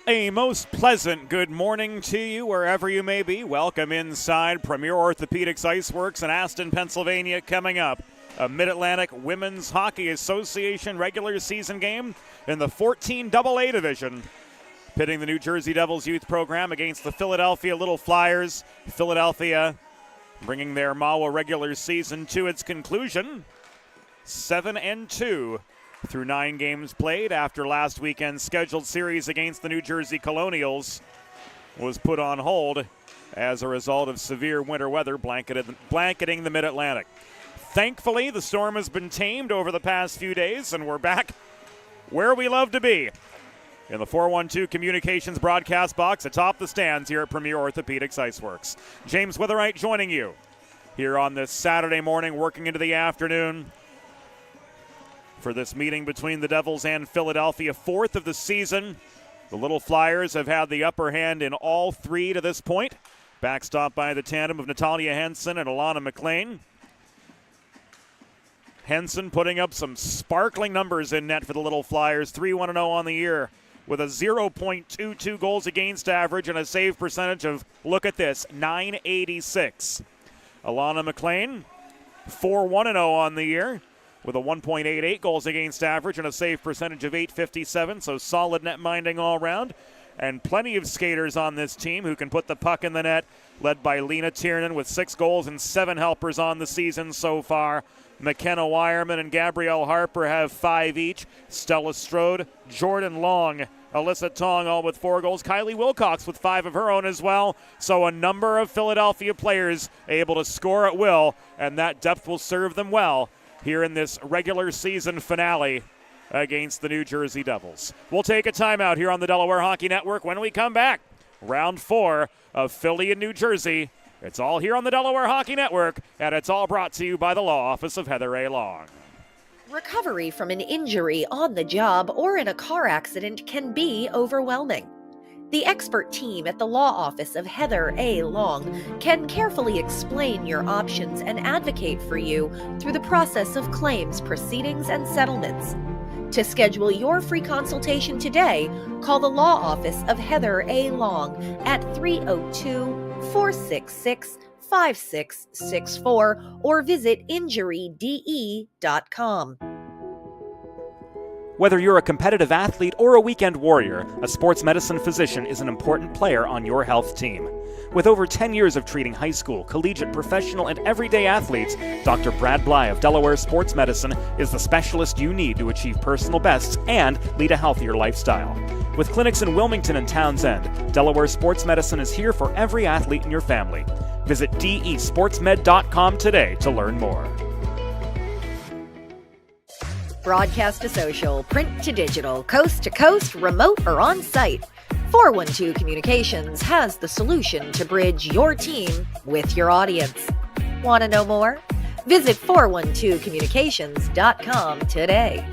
A most pleasant good morning to you wherever you may be. Welcome inside Premier Orthopaedics IceWorks in Aston, Pennsylvania. Coming up, a Mid-Atlantic Women's Hockey Association regular season game in the 14AA division, pitting the New Jersey Devils youth program against the Philadelphia Little Flyers. Philadelphia bringing their MAWA regular season to its conclusion, 7-2 through 9 games played after last weekend's scheduled series against the New Jersey Colonials was put on hold as a result of severe winter weather blanketing the Mid-Atlantic. Thankfully, the storm has been tamed over the past few days, and we're back where we love to be, in the 412 Communications broadcast box atop the stands here at Premier Orthopaedics IceWorks. James Witherite joining you here on this Saturday morning, working into the afternoon for this meeting between the Devils and Philadelphia, fourth of the season. The Little Flyers have had the upper hand in all three to this point, backstopped by the tandem of Natalia Henson and Alana McLean. Henson putting up some sparkling numbers in net for the Little Flyers, 3-1-0 on the year with a 0.22 goals against average and a save percentage of, look at this, .986. Alana McLean, 4-1-0 on the year with a 1.88 goals against average and a save percentage of .857, so solid net minding all around. And plenty of skaters on this team who can put the puck in the net, led by Lena Tiernan with 6 goals and 7 helpers on the season so far. McKenna Wireman and Gabrielle Harper have 5 each. Stella Strode, Jordan Long, Alyssa Tong all with 4 goals. Kylie Wilcox with 5 of her own as well. So a number of Philadelphia players able to score at will, and that depth will serve them well here in this regular season finale against the New Jersey Devils. We'll take a timeout here on the Delaware Hockey Network. When we come back, round 4 of Philly and New Jersey. It's all here on the Delaware Hockey Network, and it's all brought to you by the law office of Heather A. Long. Recovery from an injury on the job or in a car accident can be overwhelming. The expert team at the law office of Heather A. Long can carefully explain your options and advocate for you through the process of claims, proceedings, and settlements. To schedule your free consultation today, call the law office of Heather A. Long at 302-466-5664 or visit injuryde.com. Whether you're a competitive athlete or a weekend warrior, a sports medicine physician is an important player on your health team. With over 10 years of treating high school, collegiate, professional, and everyday athletes, Dr. Brad Bly of Delaware Sports Medicine is the specialist you need to achieve personal bests and lead a healthier lifestyle. With clinics in Wilmington and Townsend, Delaware Sports Medicine is here for every athlete in your family. Visit desportsmed.com today to learn more. Broadcast to social, print to digital, coast to coast, remote or on site. 412 Communications has the solution to bridge your team with your audience. Want to know more? Visit 412communications.com today.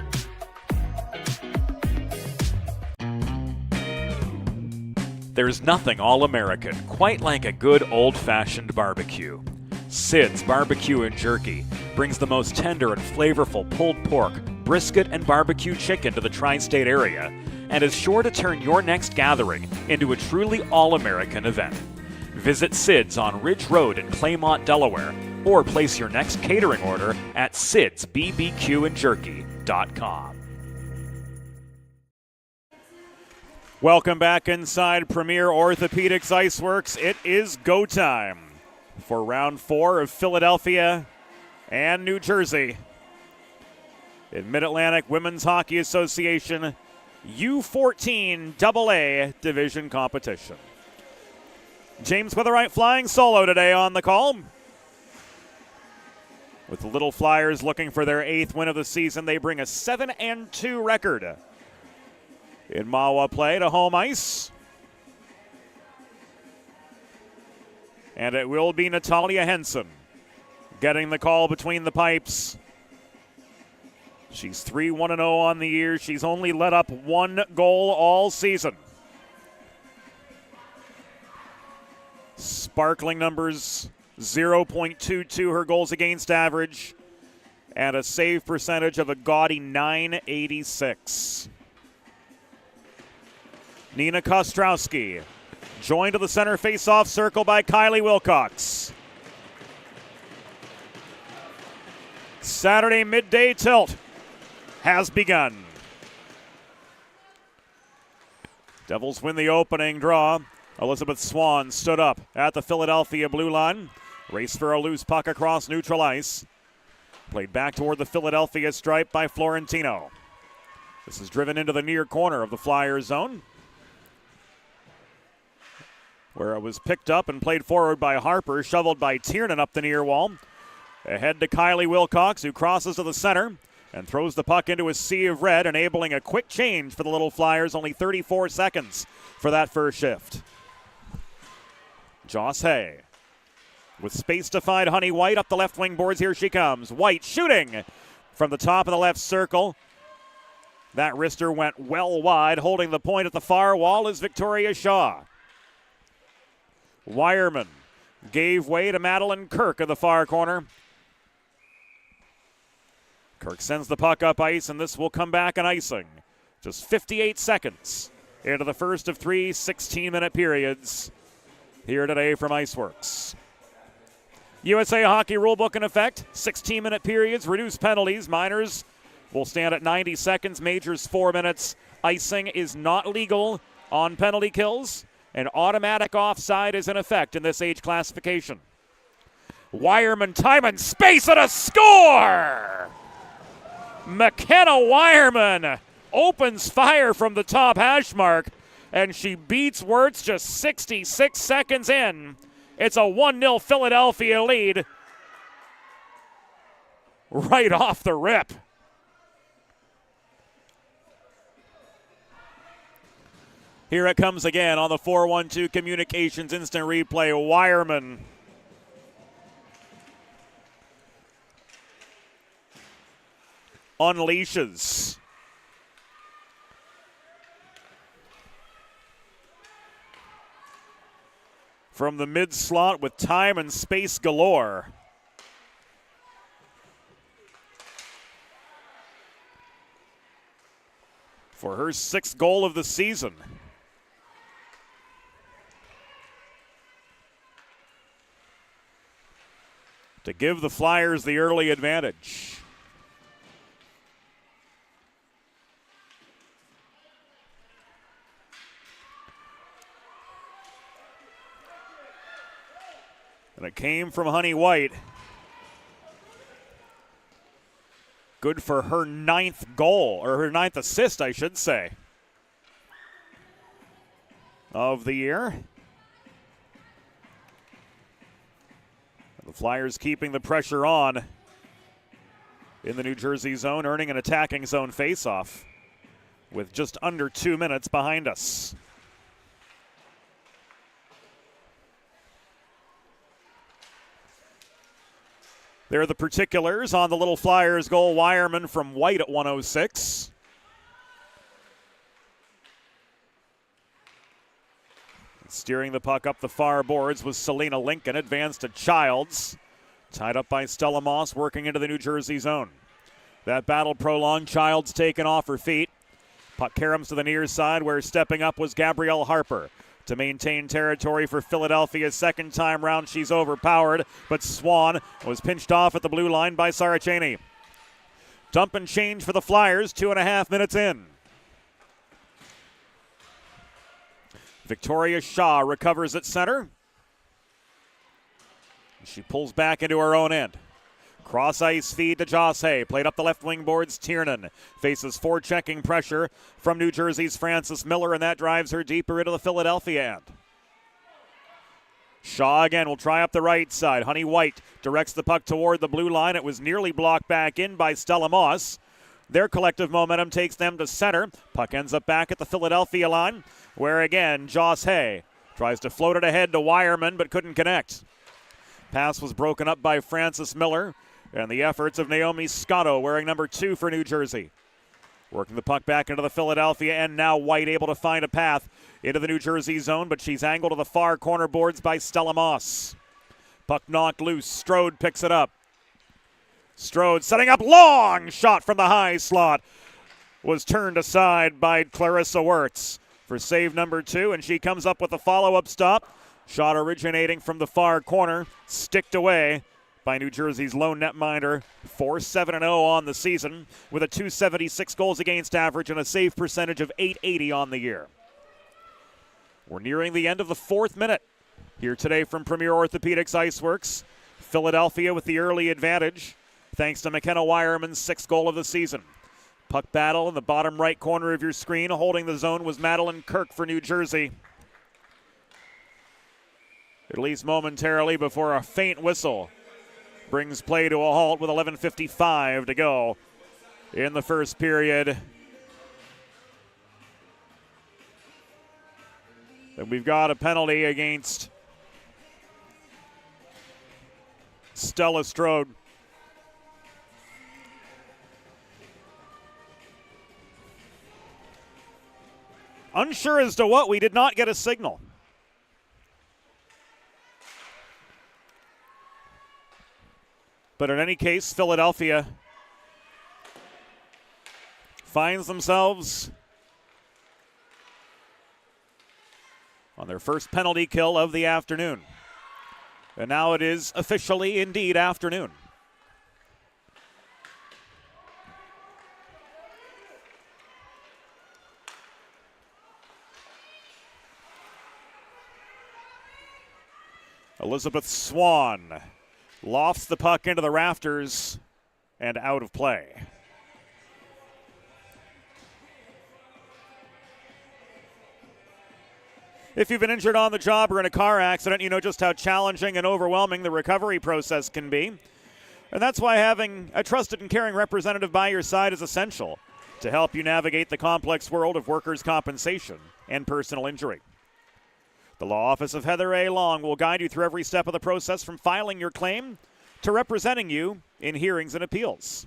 There's nothing all-American quite like a good old-fashioned barbecue. Sid's Barbecue and Jerky brings the most tender and flavorful pulled pork, brisket, and barbecue chicken to the tri-state area and is sure to turn your next gathering into a truly all-American event. Visit Sid's on Ridge Road in Claymont, Delaware, or place your next catering order at sidsbbqandjerky.com. Welcome back inside Premier Orthopaedics IceWorks. It is go time for round 4 of Philadelphia and New Jersey in Mid-Atlantic Women's Hockey Association U14 AA Division competition. James Witherite flying solo today on the call. With the Little Flyers looking for their 8th win of the season, they bring a 7-2 record in Mawa play to home ice. And it will be Natalia Henson getting the call between the pipes. She's 3-1-0 on the year. She's only let up 1 goal all season. Sparkling numbers, 0.22 her goals against average, and a save percentage of a gaudy .986. Nina Kostrowski joined to the center face-off circle by Kylie Wilcox. Saturday midday tilt has begun. Devils win the opening draw. Elizabeth Swan stood up at the Philadelphia blue line. Race for a loose puck across neutral ice. Played back toward the Philadelphia stripe by Florentino. This is driven into the near corner of the Flyers zone. where it was picked up and played forward by Harper, shoveled by Tiernan up the near wall. Ahead to Kylie Wilcox, who crosses to the center and throws the puck into a sea of red, enabling a quick change for the Little Flyers. Only 34 seconds for that first shift. Joss Hay with space to find Honey White up the left wing boards. Here she comes. White shooting from the top of the left circle. That wrister went well wide. Holding the point at the far wall is Victoria Shaw. Wireman gave way to Madeline Kirk in the far corner. Kirk sends the puck up ice, and this will come back on icing. Just 58 seconds into the first of 3 16-minute periods here today from IceWorks. USA Hockey Rulebook in effect. 16-minute periods, reduced penalties. Minors will stand at 90 seconds, majors 4 minutes. Icing is not legal on penalty kills, and automatic offside is in effect in this age classification. Wireman, time and space, and a score! McKenna Wireman opens fire from the top hash mark, and she beats Wirtz just 66 seconds in. It's a 1-0 Philadelphia lead right off the rip. Here it comes again on the 4-1-2 Communications instant replay. Wireman unleashes. From the mid slot with time and space galore. For her 6th goal of the season. To give the Flyers the early advantage. And it came from Honey White. Good for her 9th goal, or her 9th assist, I should say, of the year. The Flyers keeping the pressure on in the New Jersey zone, earning an attacking zone faceoff with just under 2 minutes behind us. There are the particulars on the Little Flyers goal. Wireman from White at 106. Steering the puck up the far boards was Selena Lincoln. Advanced to Childs. Tied up by Stella Moss, working into the New Jersey zone. That battle prolonged. Childs taken off her feet. Puck caroms to the near side, where stepping up was Gabrielle Harper to maintain territory for Philadelphia. Second time round, she's overpowered, but Swan was pinched off at the blue line by Saraceni. Dump and change for the Flyers, 2.5 minutes in. Victoria Shaw recovers at center. She pulls back into her own end. Cross ice feed to Joss Hay. Played up the left wing boards. Tiernan faces forechecking pressure from New Jersey's Frances Miller, and that drives her deeper into the Philadelphia end. Shaw again will try up the right side. Honey White directs the puck toward the blue line. It was nearly blocked back in by Stella Moss. Their collective momentum takes them to center. Puck ends up back at the Philadelphia line, where again Joss Hay tries to float it ahead to Wireman, but couldn't connect. Pass was broken up by Frances Miller, and the efforts of Naomi Scotto, wearing number 2 for New Jersey. Working the puck back into the Philadelphia end. Now White able to find a path into the New Jersey zone, but she's angled to the far corner boards by Stella Moss. Puck knocked loose. Strode picks it up. Strode setting up, long shot from the high slot. Was turned aside by Clarissa Wirtz for save number 2, and she comes up with a follow-up stop. Shot originating from the far corner, sticked away by New Jersey's lone netminder. 4-7-0 on the season with a .276 goals against average and a save percentage of .880 on the year. We're nearing the end of the 4th minute here today from Premier Orthopaedics IceWorks. Philadelphia with the early advantage thanks to McKenna Wireman's 6th goal of the season. Puck battle in the bottom right corner of your screen. Holding the zone was Madeline Kirk for New Jersey. at least momentarily, before a faint whistle brings play to a halt with 11:55 to go in the first period. And we've got a penalty against Stella Strode. Unsure as to what, we did not get a signal. But in any case, Philadelphia finds themselves on their first penalty kill of the afternoon. And now it is officially indeed afternoon. Elizabeth Swan lofts the puck into the rafters and out of play. If you've been injured on the job or in a car accident, you know just how challenging and overwhelming the recovery process can be. And that's why having a trusted and caring representative by your side is essential to help you navigate the complex world of workers' compensation and personal injury. The Law Office of Heather A. Long will guide you through every step of the process, from filing your claim to representing you in hearings and appeals.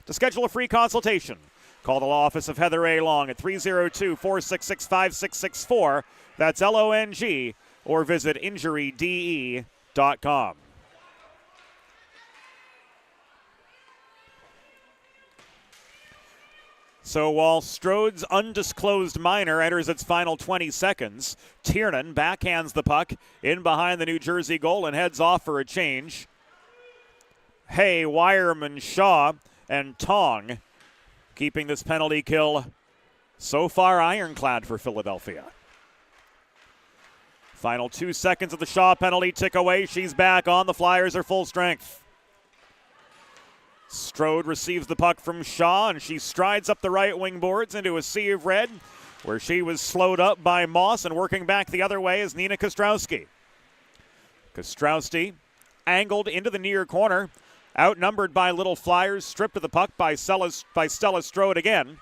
To schedule a free consultation, call the Law Office of Heather A. Long at 302-466-5664. That's LONG, or visit injuryde.com. So while Strode's undisclosed minor enters its final 20 seconds, Tiernan backhands the puck in behind the New Jersey goal and heads off for a change. Hay, Wireman, Shaw, and Tong keeping this penalty kill so far ironclad for Philadelphia. Final 2 seconds of the Shaw penalty tick away. She's back on. The Flyers are full strength. Strode receives the puck from Shaw, and she strides up the right wing boards into a sea of red, where she was slowed up by Moss, and working back the other way is Nina Kostrowski. Kostrowski angled into the near corner, outnumbered by Little Flyers, stripped of the puck by Stella Strode again.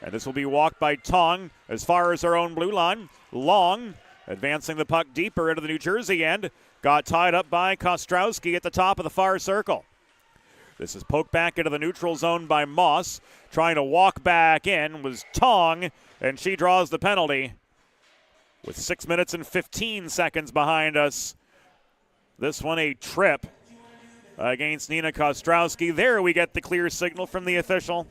And this will be walked by Tong as far as her own blue line. Long advancing the puck deeper into the New Jersey end, got tied up by Kostrowski at the top of the far circle. This is poked back into the neutral zone by Moss. Trying to walk back in was Tong, and she draws the penalty with 6 minutes and 15 seconds behind us. This one a trip against Nina Kostrowski. There we get the clear signal from the official.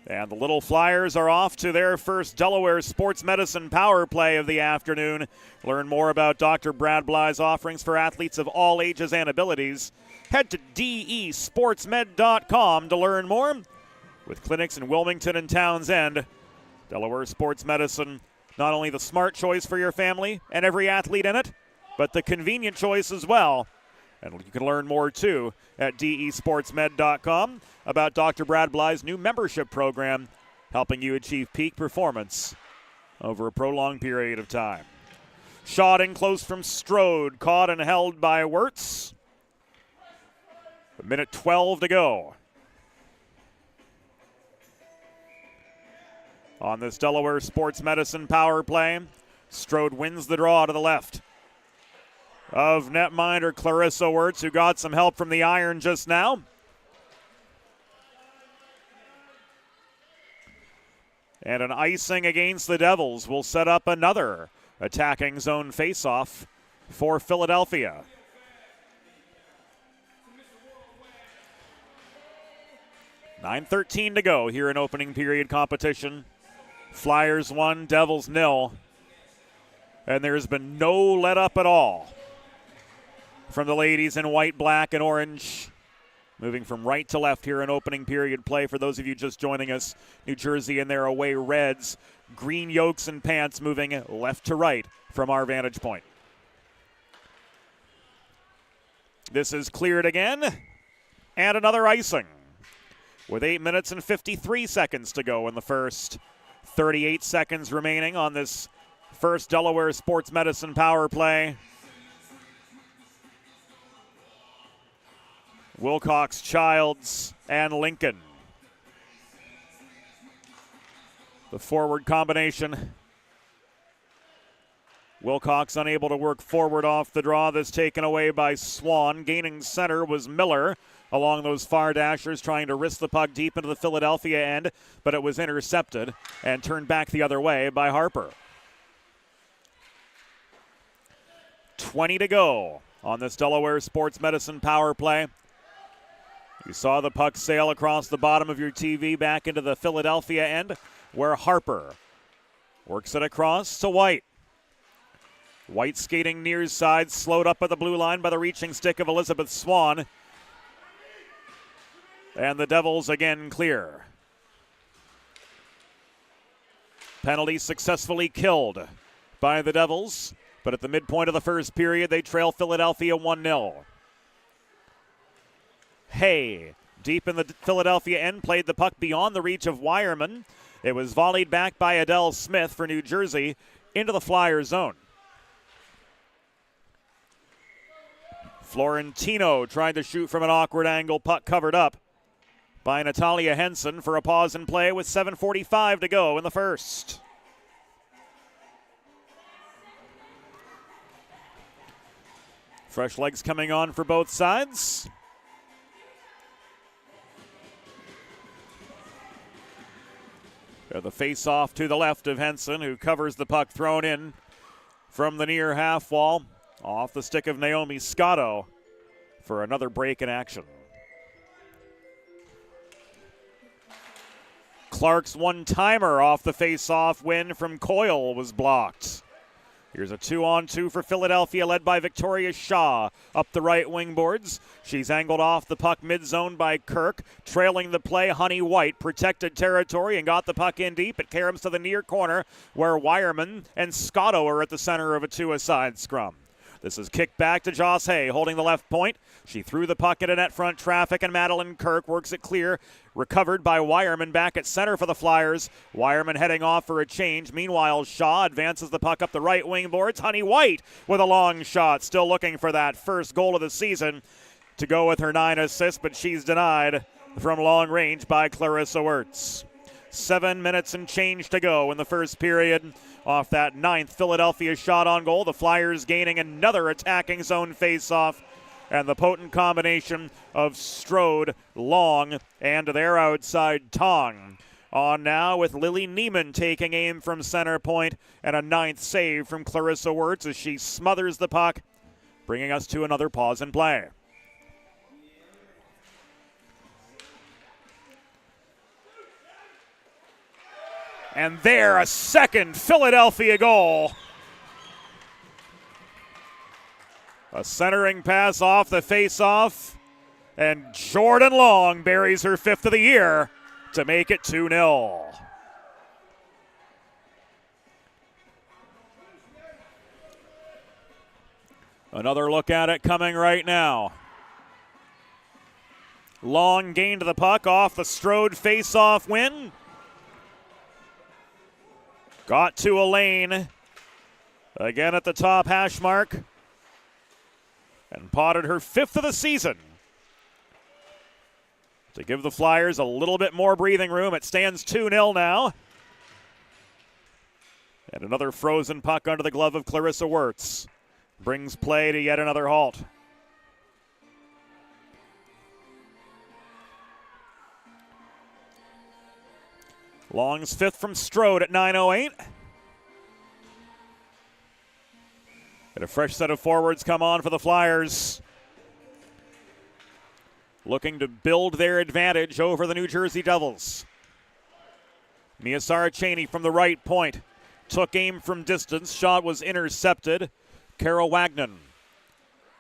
And the Little Flyers are off to their first Delaware Sports Medicine Power Play of the afternoon. Learn more about Dr. Brad Bly's offerings for athletes of all ages and abilities. Head to desportsmed.com to learn more. With clinics in Wilmington and Townsend, Delaware Sports Medicine, not only the smart choice for your family and every athlete in it, but the convenient choice as well. And you can learn more, too, at desportsmed.com about Dr. Brad Bly's new membership program, helping you achieve peak performance over a prolonged period of time. Shot in close from Strode, caught and held by Wirtz. A minute 12 to go on this Delaware Sports Medicine power play. Strode wins the draw to the left of netminder Clarissa Wirtz, who got some help from the iron just now. And an icing against the Devils will set up another attacking zone faceoff for Philadelphia. .9:13 to go here in opening period competition. Flyers 1, Devils 0. And there's been no let up at all from the ladies in white, black, and orange. Moving from right to left here in opening period play. For those of you just joining us, New Jersey in their away reds. Green yokes and pants moving left to right from our vantage point. This is cleared again. And another icing. with 8 minutes and 53 seconds to go in the first. 38 seconds remaining on this first Delaware Sports Medicine power play. Wilcox, Childs, and Lincoln. The forward combination. Wilcox unable to work forward off the draw. This taken away by Swan. Gaining center was Miller along those far dashers, trying to wrist the puck deep into the Philadelphia end, but it was intercepted and turned back the other way by Harper. 20 to go on this Delaware Sports Medicine power play. You saw the puck sail across the bottom of your TV back into the Philadelphia end, where Harper works it across to White. White skating near side, slowed up at the blue line by the reaching stick of Elizabeth Swan. And the Devils again clear. Penalty successfully killed by the Devils, but at the midpoint of the first period, they trail Philadelphia 1-0. Hay, deep in the Philadelphia end, played the puck beyond the reach of Wireman. It was volleyed back by Adele Smith for New Jersey into the Flyers zone. Florentino tried to shoot from an awkward angle, puck covered up by Natalia Henson for a pause in play with 7:45 to go in the first. Fresh legs coming on for both sides. The face-off to the left of Henson, who covers the puck thrown in from the near half wall off the stick of Naomi Scotto for another break in action. Clark's one-timer off the face-off win from Coyle was blocked. Here's a 2-on-2 for Philadelphia, led by Victoria Shaw up the right wing boards. She's angled off the puck mid-zone by Kirk. Trailing the play, Honey White protected territory and got the puck in deep. It caroms to the near corner where Wireman and Scotto are at the center of a two-a-side scrum. This is kicked back to Joss Hay, holding the left point. She threw the puck into net front traffic, and Madeline Kirk works it clear. Recovered by Wireman back at center for the Flyers. Wireman heading off for a change. Meanwhile, Shaw advances the puck up the right wing boards. Honey White with a long shot, still looking for that first goal of the season to go with her 9 assists, but she's denied from long range by Clarissa Wirtz. 7 minutes and change to go in the first period. Off that 9th Philadelphia shot on goal, the Flyers gaining another attacking zone faceoff, and the potent combination of Strode, Long, and their outside Tong. On now with Lily Neiman taking aim from center point, and a 9th save from Clarissa Wirtz as she smothers the puck, bringing us to another pause in play. And there, a second Philadelphia goal. A centering pass off the face-off, and Jordan Long buries her 5th of the year to make it 2-0. Another look at it coming right now. Long gained the puck off the Strode face-off win. Got to Elaine, again at the top hash mark, and potted her 5th of the season. To give the Flyers a little bit more breathing room, it stands 2-0 now. And another frozen puck under the glove of Clarissa Wirtz brings play to yet another halt. Long's 5th from Strode at 9:08. And a fresh set of forwards come on for the Flyers, looking to build their advantage over the New Jersey Devils. Mia Saraceni from the right point took aim from distance. Shot was intercepted. Carol Wagnon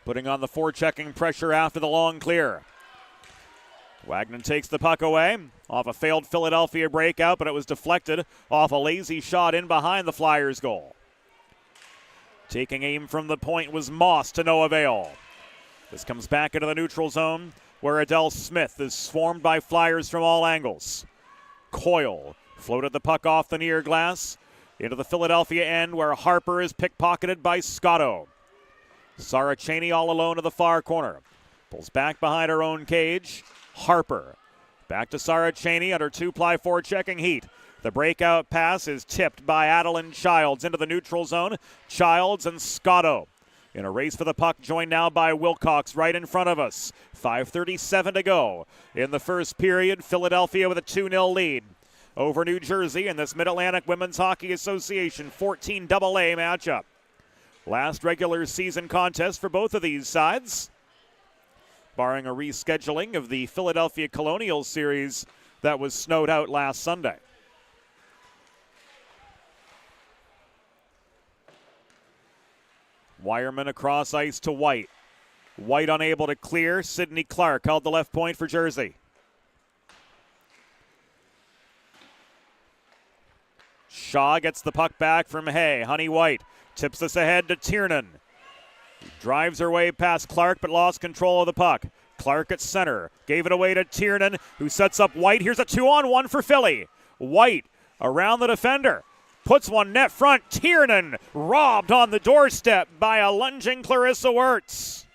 putting on the forechecking pressure after the long clear. Wagner takes the puck away off a failed Philadelphia breakout, but it was deflected off a lazy shot in behind the Flyers' goal. Taking aim from the point was Moss to no avail. This comes back into the neutral zone where Adele Smith is swarmed by Flyers from all angles. Coyle floated the puck off the near glass into the Philadelphia end where Harper is pickpocketed by Scotto. Sarah Cheney all alone to the far corner. Pulls back behind her own cage. Harper. Back to Sarah Cheney under 2-ply forechecking heat. The breakout pass is tipped by Adeline Childs into the neutral zone. Childs and Scotto in a race for the puck, joined now by Wilcox right in front of us. 5:37 to go in the first period. Philadelphia with a 2-0 lead over New Jersey in this Mid-Atlantic Women's Hockey Association 14 AA matchup. Last regular season contest for both of these sides, barring a rescheduling of the Philadelphia Colonial series that was snowed out last Sunday. Wireman across ice to White. White unable to clear. Sydney Clark held the left point for Jersey. Shaw gets the puck back from Hay. Honey White tips this ahead to Tiernan. Drives her way past Clark but lost control of the puck. Clark at center. Gave it away to Tiernan, who sets up White. Here's a 2-on-1 for Philly. White around the defender. Puts one net front. Tiernan robbed on the doorstep by a lunging Clarissa Wirtz.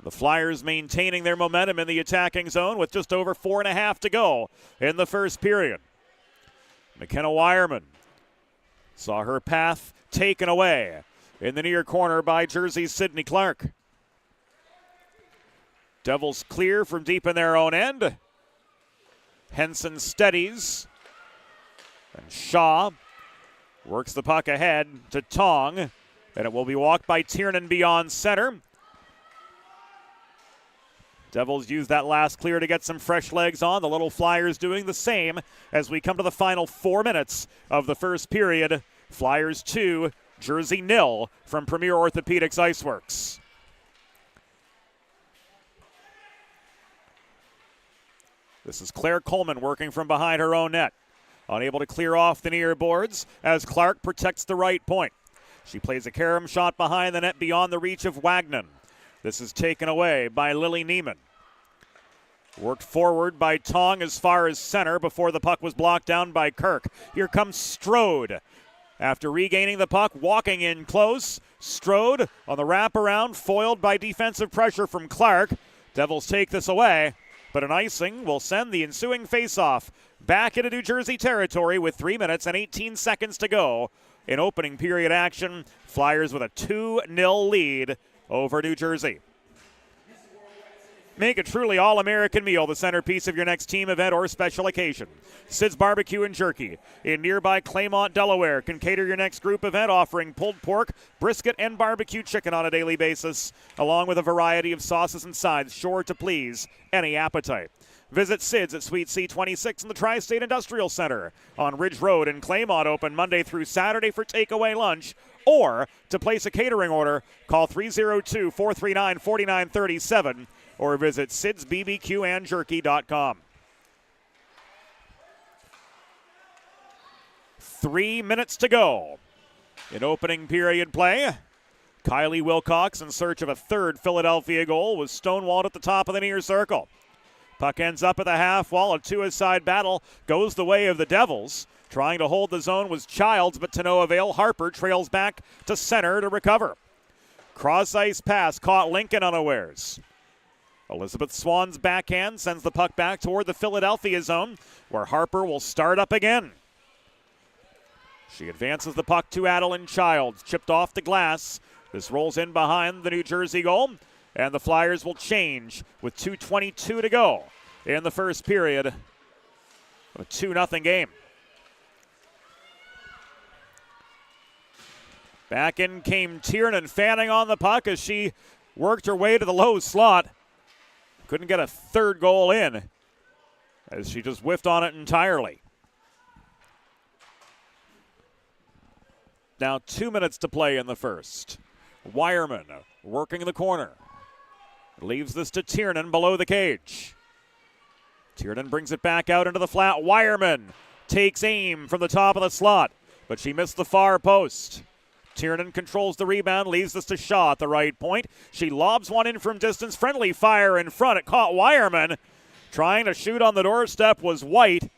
The Flyers maintaining their momentum in the attacking zone with just over 4.5 to go in the first period. McKenna Wireman saw her path taken away in the near corner by Jersey's Sydney Clark. Devils clear from deep in their own end. Henson steadies. And Shaw works the puck ahead to Tong. And it will be walked by Tiernan beyond center. Devils use that last clear to get some fresh legs on. The Little Flyers doing the same as we come to the final 4 minutes of the first period. Flyers 2, Jersey 0 from Premier Orthopaedics IceWorks. This is Claire Coleman working from behind her own net. Unable to clear off the near boards as Clark protects the right point. She plays a carom shot behind the net beyond the reach of Wagnon. This is taken away by Lily Neiman. Worked forward by Tong as far as center before the puck was blocked down by Kirk. Here comes Strode. After regaining the puck, walking in close. Strode on the wraparound, foiled by defensive pressure from Clark. Devils take this away, but an icing will send the ensuing faceoff back into New Jersey territory with 3 minutes and 18 seconds to go in opening period action. Flyers with a 2-0 lead over New Jersey. Make a truly all-American meal the centerpiece of your next team event or special occasion. Sid's Barbecue and Jerky in nearby Claymont, Delaware can cater your next group event, offering pulled pork, brisket, and barbecue chicken on a daily basis, along with a variety of sauces and sides sure to please any appetite. Visit Sid's at Suite C26 in the Tri-State Industrial Center on Ridge Road in Claymont, open Monday through Saturday for takeaway lunch. Or to place a catering order, call 302-439-4937 or visit sidsbbqandjerky.com. 3 minutes to go in opening period play. Kylie Wilcox, in search of a third Philadelphia goal, was stonewalled at the top of the near circle. Puck ends up at the half wall. A two-a-side battle goes the way of the Devils. Trying to hold the zone was Childs, but to no avail. Harper trails back to center to recover. Cross-ice pass caught Lincoln unawares. Elizabeth Swan's backhand sends the puck back toward the Philadelphia zone, where Harper will start up again. She advances the puck to Adeline Childs, chipped off the glass. This rolls in behind the New Jersey goal, and the Flyers will change with 2:22 to go in the first period. A 2-0 game. Back in came Tiernan, fanning on the puck as she worked her way to the low slot. Couldn't get a third goal in as she just whiffed on it entirely. Now 2 minutes to play in the first. Wireman working in the corner. Leaves this to Tiernan below the cage. Tiernan brings it back out into the flat. Wireman takes aim from the top of the slot, but she missed the far post. Tiernan controls the rebound, leaves this to Shaw at the right point. She lobs one in from distance. Friendly fire in front. It caught Wireman. Trying to shoot on the doorstep was White,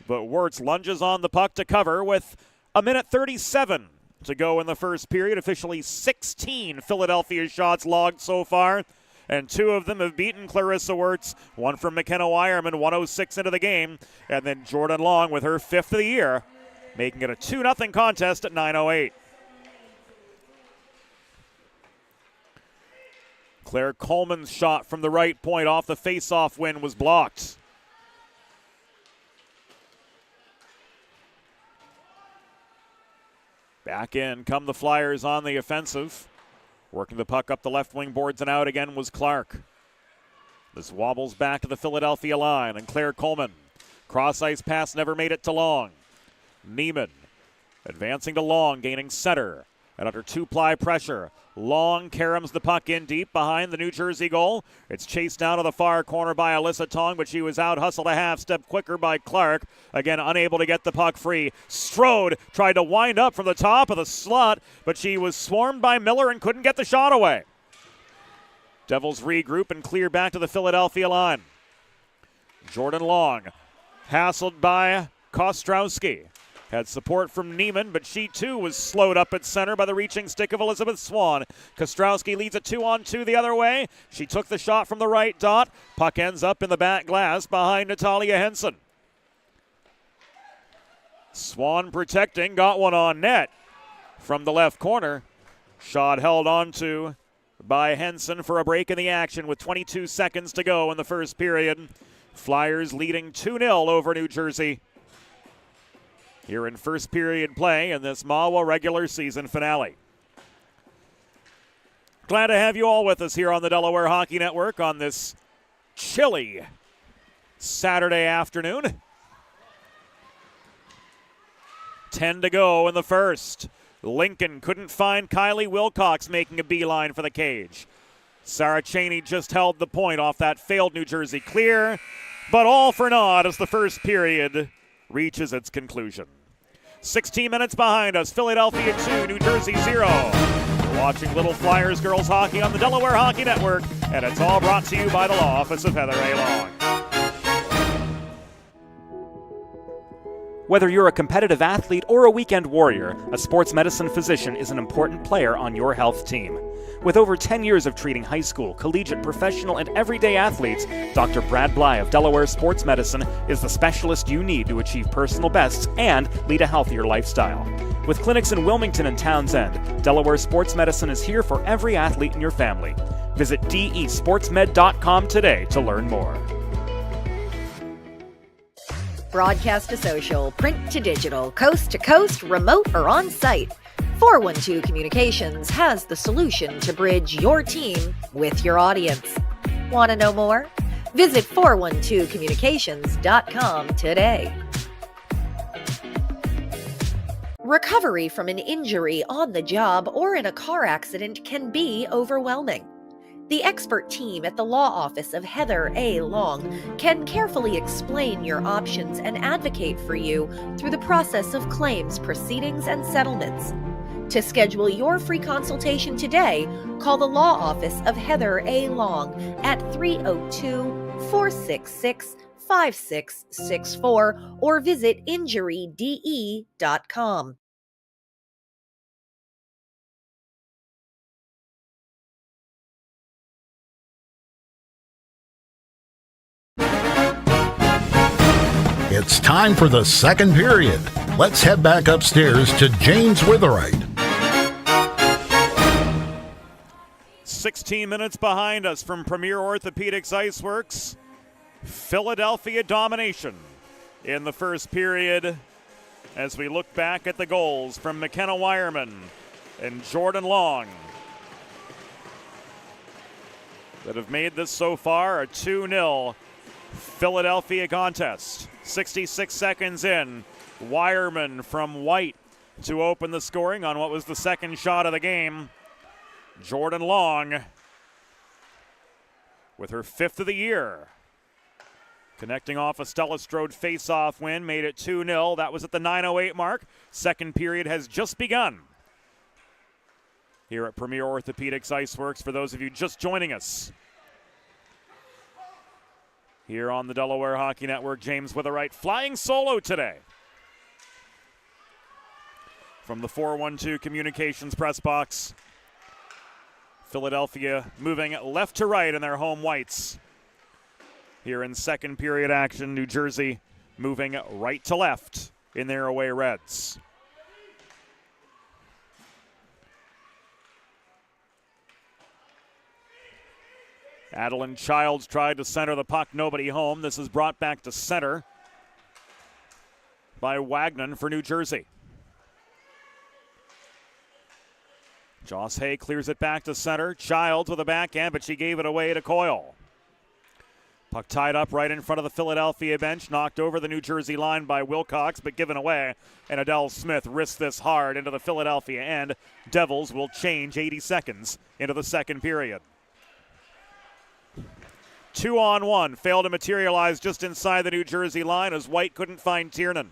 but Wirtz lunges on the puck to cover with a minute 37 to go in the first period. Officially 16 Philadelphia shots logged so far, and 2 of them have beaten Clarissa Wirtz. One from McKenna Wireman, 1:06 into the game, and then Jordan Long with her 5th of the year, making it a 2-0 contest at 9:08. Claire Coleman's shot from the right point off the face-off win was blocked. Back in come the Flyers on the offensive. Working the puck up the left wing boards and out again was Clark. This wobbles back to the Philadelphia line, and Claire Coleman. Cross-ice pass never made it to Long. Neiman advancing to Long, gaining center. And under 2-ply pressure, Long caroms the puck in deep behind the New Jersey goal. It's chased down to the far corner by Alyssa Tong, but she was out hustled a half step quicker by Clark. Again, unable to get the puck free. Strode tried to wind up from the top of the slot, but she was swarmed by Miller and couldn't get the shot away. Devils regroup and clear back to the Philadelphia line. Jordan Long, hassled by Kostrowski. Had support from Neiman, but she too was slowed up at center by the reaching stick of Elizabeth Swan. Kostrowski leads a 2-on-2 the other way. She took the shot from the right dot. Puck ends up in the back glass behind Natalia Henson. Swan protecting, got one on net from the left corner. Shot held onto by Henson for a break in the action with 22 seconds to go in the first period. Flyers leading 2-0 over New Jersey here in first period play in this Mahwah regular season finale. Glad to have you all with us here on the Delaware Hockey Network on this chilly Saturday afternoon. 10 to go in the first. Lincoln couldn't find Kylie Wilcox making a beeline for the cage. Sarah Cheney just held the point off that failed New Jersey clear, but all for naught as the first period reaches its conclusion. 16 minutes behind us, Philadelphia 2, New Jersey 0. You're watching Little Flyers girls hockey on the Delaware Hockey Network, and it's all brought to you by the law office of Heather A. Long. Whether you're a competitive athlete or a weekend warrior, a sports medicine physician is an important player on your health team. With over 10 years of treating high school, collegiate, professional, and everyday athletes, Dr. Brad Bly of Delaware Sports Medicine is the specialist you need to achieve personal bests and lead a healthier lifestyle. With clinics in Wilmington and Townsend, Delaware Sports Medicine is here for every athlete in your family. Visit desportsmed.com today to learn more. Broadcast to social, print to digital, coast to coast, remote or on-site. 412 Communications has the solution to bridge your team with your audience. Want to know more? Visit 412communications.com today. Recovery from an injury on the job or in a car accident can be overwhelming. The expert team at the law office of Heather A. Long can carefully explain your options and advocate for you through the process of claims, proceedings, and settlements. To schedule your free consultation today, call the law office of Heather A. Long at 302-466-5664 or visit injuryde.com. It's time for the second period. Let's head back upstairs to James Witherite. 16 minutes behind us from Premier Orthopaedics IceWorks. Philadelphia domination in the first period as we look back at the goals from McKenna Wireman and Jordan Long that have made this so far a 2-0 Philadelphia contest. 66 seconds in, Wireman from White to open the scoring on what was the second shot of the game. Jordan Long with her 5th of the year. Connecting off a Stella Strode face-off win, made it 2-0. That was at the 9:08 mark. Second period has just begun. here at Premier Orthopaedics IceWorks for those of you just joining us. Here on the Delaware Hockey Network, James Witherite flying solo today. From the 412 Communications press box, Philadelphia moving left to right in their home whites. Here in second period action, New Jersey moving right to left in their away reds. Adeline Childs tried to center the puck, nobody home. This is brought back to center by Wagner for New Jersey. Joss Hay clears it back to center. Childs with a backhand, but she gave it away to Coyle. Puck tied up right in front of the Philadelphia bench, knocked over the New Jersey line by Wilcox, but given away. And Adele Smith risks this hard into the Philadelphia end. Devils will change 80 seconds into the second period. 2-on-1 failed to materialize just inside the New Jersey line as White couldn't find Tiernan.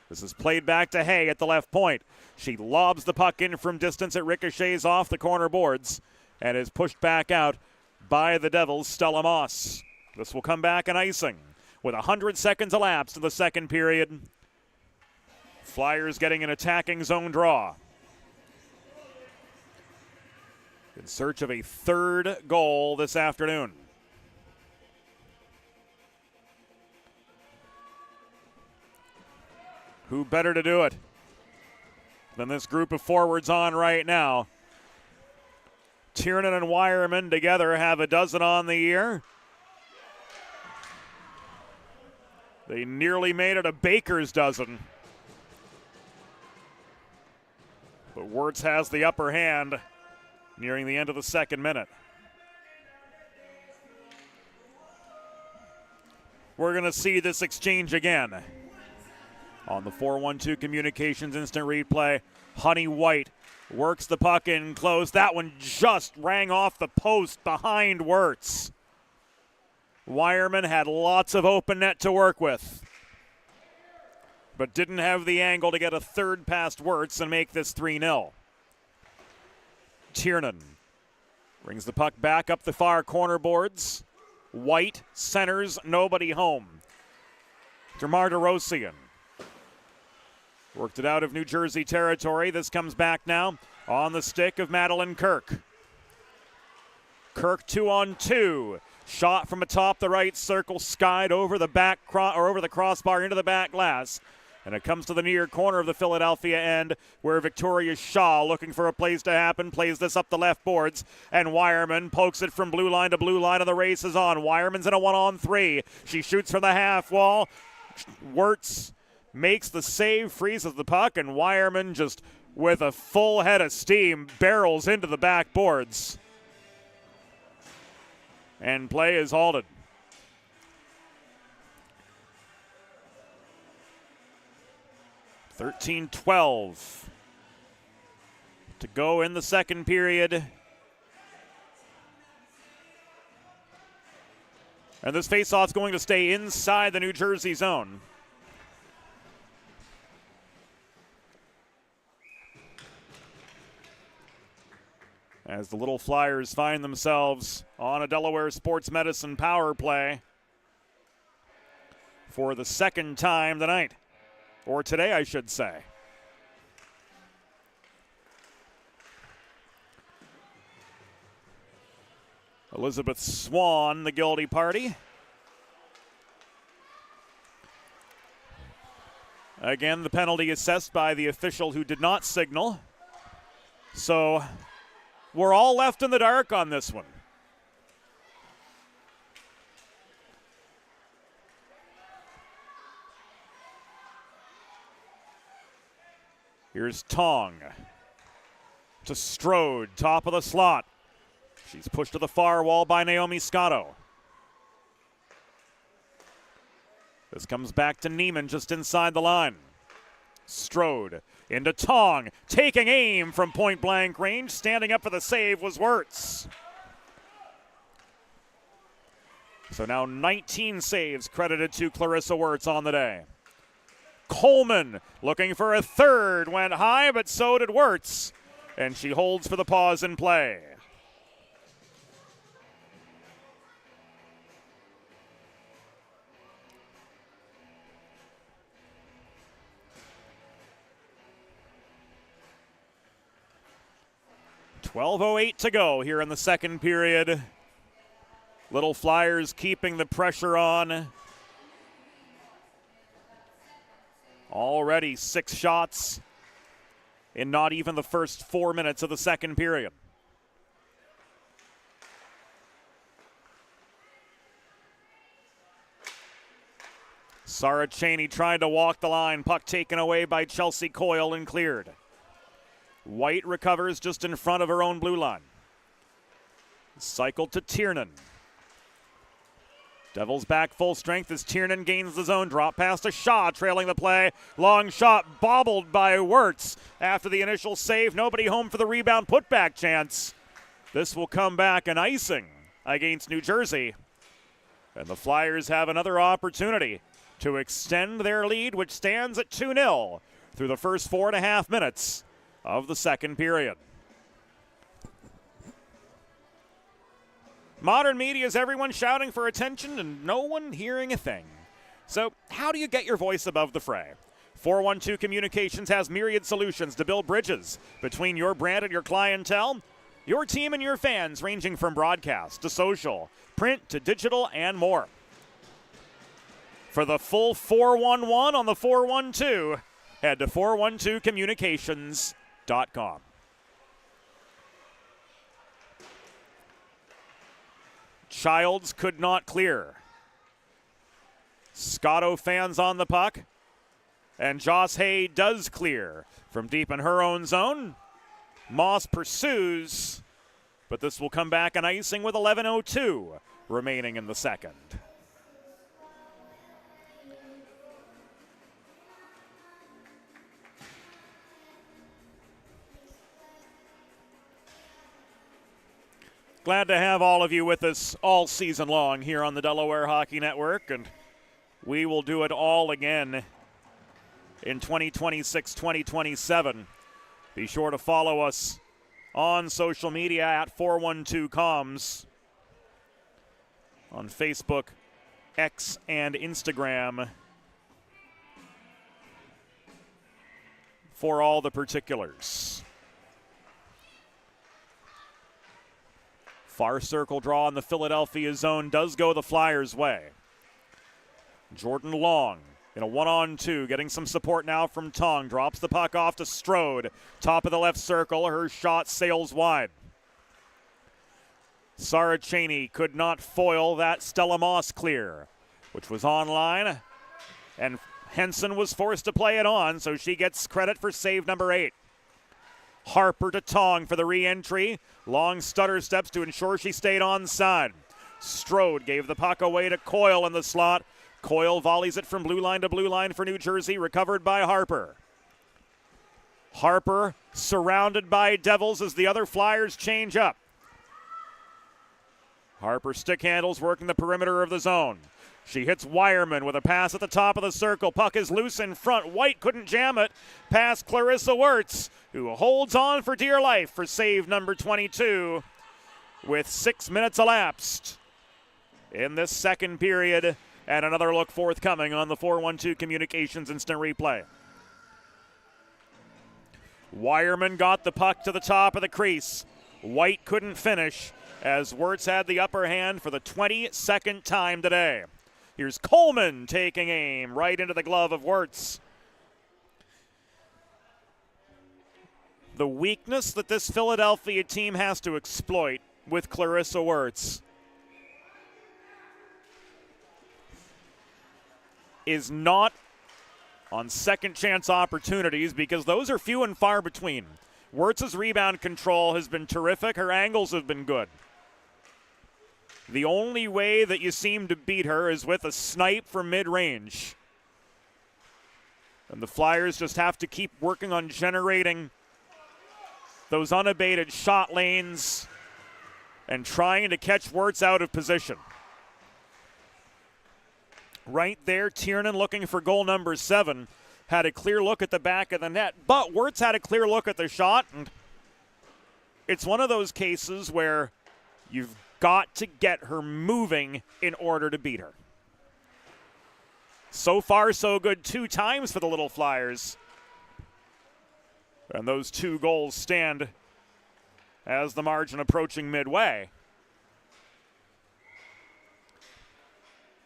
This is played back to Hay at the left point. She lobs the puck in from distance. It ricochets off the corner boards and is pushed back out by the Devils' Stella Moss. This will come back in icing with 100 seconds elapsed in the second period. Flyers getting an attacking zone draw. In search of a third goal this afternoon. Who better to do it than this group of forwards on right now? Tiernan and Wireman together have a dozen on the year. They nearly made it a baker's dozen. But Wirtz has the upper hand nearing the end of the second minute. We're going to see this exchange again. On the 412 Communications instant replay, Honey White works the puck in close. That one just rang off the post behind Wirtz. Wireman had lots of open net to work with, but didn't have the angle to get a third past Wirtz and make this 3-0. Tiernan brings the puck back up the far corner boards. White centers, nobody home. Martirosyan worked it out of New Jersey territory. This comes back now on the stick of Madeline Kirk. Kirk 2-on-2. Shot from atop the right circle, skied over the back over the crossbar into the back glass. And it comes to the near corner of the Philadelphia end where Victoria Shaw, looking for a place to happen, plays this up the left boards. And Wireman pokes it from blue line to blue line, and the race is on. Wireman's in a 1-on-3. She shoots from the half wall. Wirtz makes the save, freezes the puck, and Wireman just with a full head of steam barrels into the backboards. And play is halted. .13-12 to go in the second period. And this faceoff's going to stay inside the New Jersey zone. As the Little Flyers find themselves on a Delaware Sports Medicine power play for the second time tonight. Or today, I should say. Elizabeth Swan, the guilty party. Again, the penalty assessed by the official who did not signal. So we're all left in the dark on this one. Here's Tong to Strode, top of the slot. She's pushed to the far wall by Naomi Scotto. This comes back to Neiman just inside the line. Strode into Tong, taking aim from point blank range. Standing up for the save was Wirtz. So now 19 saves credited to Clarissa Wirtz on the day. Coleman looking for a third, went high, but so did Wirtz. and she holds for the pause in play. .12:08 to go here in the second period. Little Flyers keeping the pressure on. Already 6 shots in not even the first 4 minutes of the second period. Sarah Cheney trying to walk the line. Puck taken away by Chelsea Coyle and cleared. White recovers just in front of her own blue line. Cycle to Tiernan. Devils back full strength as Tiernan gains the zone. Drop pass to Shaw, trailing the play. Long shot bobbled by Wirtz. After the initial save, nobody home for the rebound putback chance. This will come back an icing against New Jersey. And the Flyers have another opportunity to extend their lead, which stands at 2-0 through the first 4.5 minutes of the second period. Modern media is everyone shouting for attention and no one hearing a thing. So how do you get your voice above the fray? 412 Communications has myriad solutions to build bridges between your brand and your clientele, your team and your fans, ranging from broadcast to social, print to digital, and more. For the full 411 on the 412, head to 412communications.com. Childs could not clear. Scotto fans on the puck. And Joss Hay does clear from deep in her own zone. Moss pursues, but this will come back an icing with 11:02 remaining in the second. Glad to have all of you with us all season long here on the Delaware Hockey Network, and we will do it all again in 2026-2027. Be sure to follow us on social media at 412comms on Facebook, X, and Instagram for all the particulars. Far circle draw in the Philadelphia zone does go the Flyers' way. Jordan Long in a 1-on-2, getting some support now from Tong. Drops the puck off to Strode. Top of the left circle, her shot sails wide. Sarah Cheney could not foil that Stella Moss clear, which was online. And Henson was forced to play it on, so she gets credit for save number 8. Harper to Tong for the re-entry. Long stutter steps to ensure she stayed onside. Strode gave the puck away to Coyle in the slot. Coyle volleys it from blue line to blue line for New Jersey, recovered by Harper. Harper surrounded by Devils as the other Flyers change up. Harper stick handles working the perimeter of the zone. She hits Wireman with a pass at the top of the circle. Puck is loose in front. White couldn't jam it. Past Clarissa Wirtz, who holds on for dear life for save number 22 with 6 minutes elapsed in this second period. And another look forthcoming on the 412 Communications instant replay. Wireman got the puck to the top of the crease. White couldn't finish as Wirtz had the upper hand for the 22nd time today. Here's Coleman taking aim right into the glove of Wirtz. The weakness that this Philadelphia team has to exploit with Clarissa Wirtz is not on second chance opportunities, because those are few and far between. Wirtz's rebound control has been terrific. Her angles have been good. The only way that you seem to beat her is with a snipe from mid-range. And the Flyers just have to keep working on generating those unabated shot lanes and trying to catch Wirtz out of position. Right there, Tiernan looking for goal number 7. Had a clear look at the back of the net, but Wirtz had a clear look at the shot, and it's one of those cases where you've got to get her moving in order to beat her. So far, so good 2 times for the Little Flyers. And those 2 goals stand as the margin approaching midway.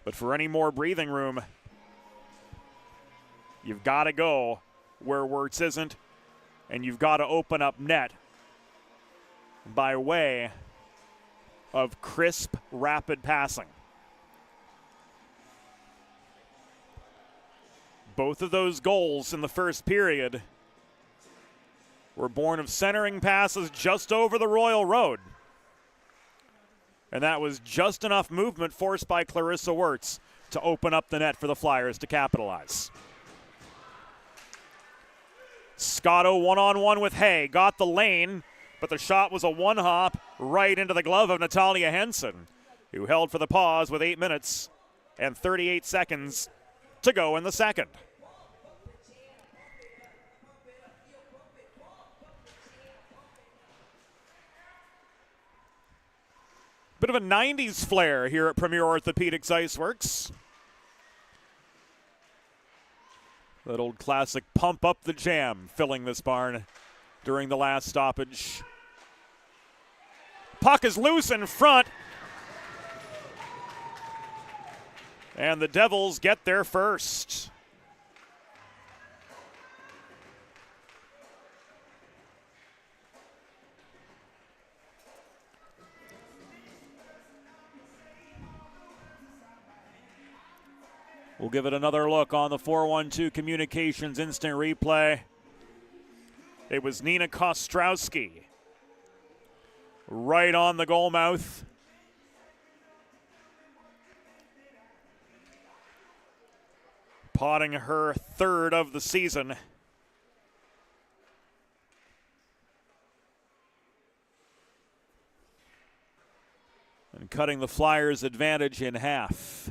But for any more breathing room, you've got to go where Wirtz isn't, and you've got to open up net by way of crisp, rapid passing. Both of those goals in the first period were born of centering passes just over the Royal Road. And that was just enough movement forced by Clarissa Wirtz to open up the net for the Flyers to capitalize. Scotto one-on-one with Hay, got the lane, but the shot was a one-hop right into the glove of Natalia Henson, who held for the pause with 8 minutes and 38 seconds to go in the second. Bit of a 90s flair here at Premier Orthopaedics IceWorks. That old classic Pump Up the Jam filling this barn during the last stoppage. Puck is loose in front. And the Devils get there first. We'll give it another look on the 4-1-2 Communications instant replay. It was Nina Kostrowski right on the goal mouth. Potting her 3rd of the season. And cutting the Flyers' advantage in half.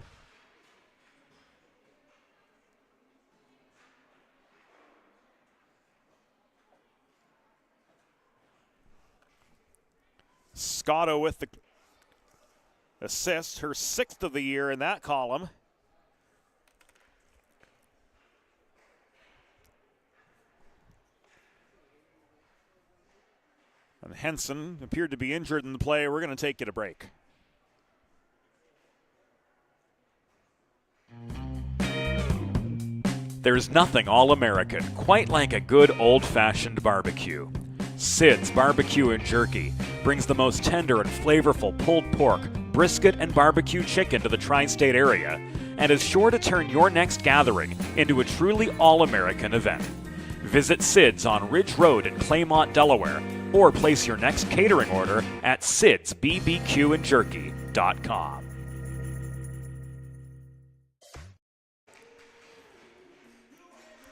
Scotto with the assist, her 6th of the year in that column. And Henson appeared to be injured in the play. We're going to take it a break. There's nothing all-American quite like a good old-fashioned barbecue. Sid's Barbecue and Jerky brings the most tender and flavorful pulled pork, brisket, and barbecue chicken to the tri-state area and is sure to turn your next gathering into a truly all-American event. Visit Sid's on Ridge Road in Claymont, Delaware, or place your next catering order at sidsbbqandjerky.com.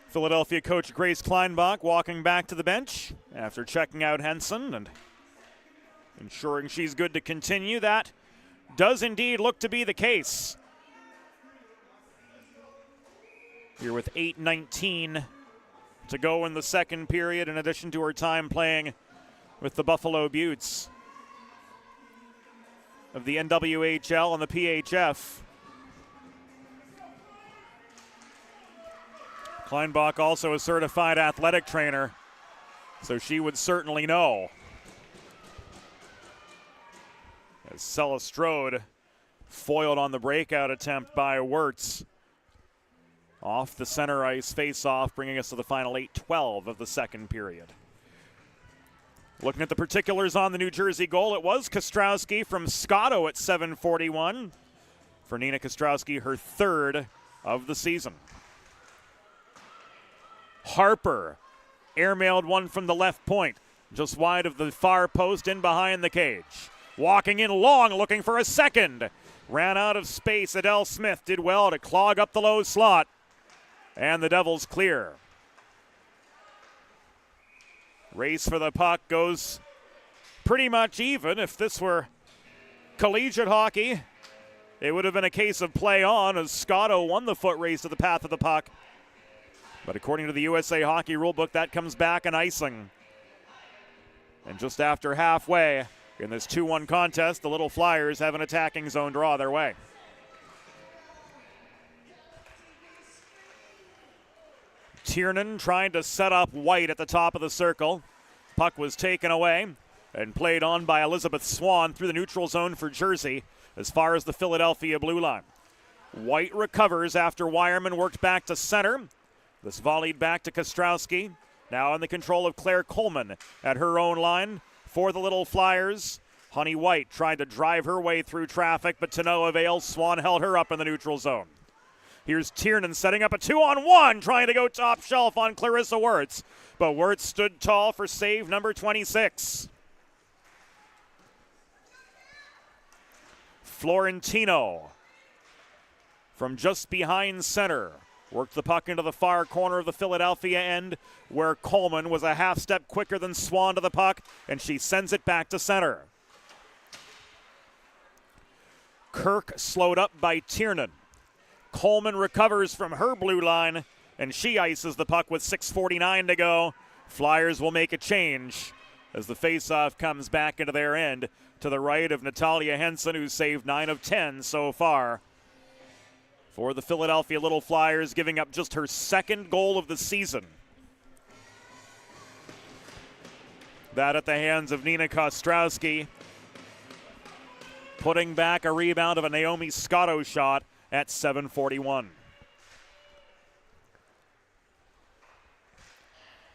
Philadelphia coach Grace Kleinbach walking back to the bench after checking out Henson and ensuring she's good to continue. That does indeed look to be the case. Here with 8:19 to go in the second period, in addition to her time playing with the Buffalo Beauts of the NWHL and the PHF. Kleinbach also a certified athletic trainer, so she would certainly know. As Celestrode foiled on the breakout attempt by Wirtz. Off the center ice face-off, bringing us to the final 8:12 of the second period. Looking at the particulars on the New Jersey goal, it was Kostrowski from Scotto at 7:41. For Nina Kostrowski, her 3rd of the season. Harper airmailed one from the left point, just wide of the far post in behind the cage. Walking in long, looking for a second. Ran out of space. Adele Smith did well to clog up the low slot. And the Devils clear. Race for the puck goes pretty much even. If this were collegiate hockey, it would have been a case of play on as Scotto won the foot race to the path of the puck. But according to the USA Hockey Rulebook, that comes back an icing. And just after halfway in this 2-1 contest, the Little Flyers have an attacking zone draw their way. Tiernan trying to set up White at the top of the circle. Puck was taken away and played on by Elizabeth Swan through the neutral zone for Jersey as far as the Philadelphia blue line. White recovers after Wireman worked back to center. This volleyed back to Kostrowski. Now in the control of Claire Coleman at her own line for the Little Flyers. Honey White tried to drive her way through traffic, but to no avail. Swan held her up in the neutral zone. Here's Tiernan setting up a 2-on-1, trying to go top shelf on Clarissa Wirtz. But Wirtz stood tall for save number 26. Florentino from just behind center worked the puck into the far corner of the Philadelphia end, where Coleman was a half step quicker than Swan to the puck, and she sends it back to center. Kirk slowed up by Tiernan. Coleman recovers from her blue line, and she ices the puck with 6:49 to go. Flyers will make a change as the faceoff comes back into their end to the right of Natalia Henson, who's saved 9 of 10 so far for the Philadelphia Little Flyers, giving up just her second goal of the season. That at the hands of Nina Kostrowski, putting back a rebound of a Naomi Scotto shot at 7:41.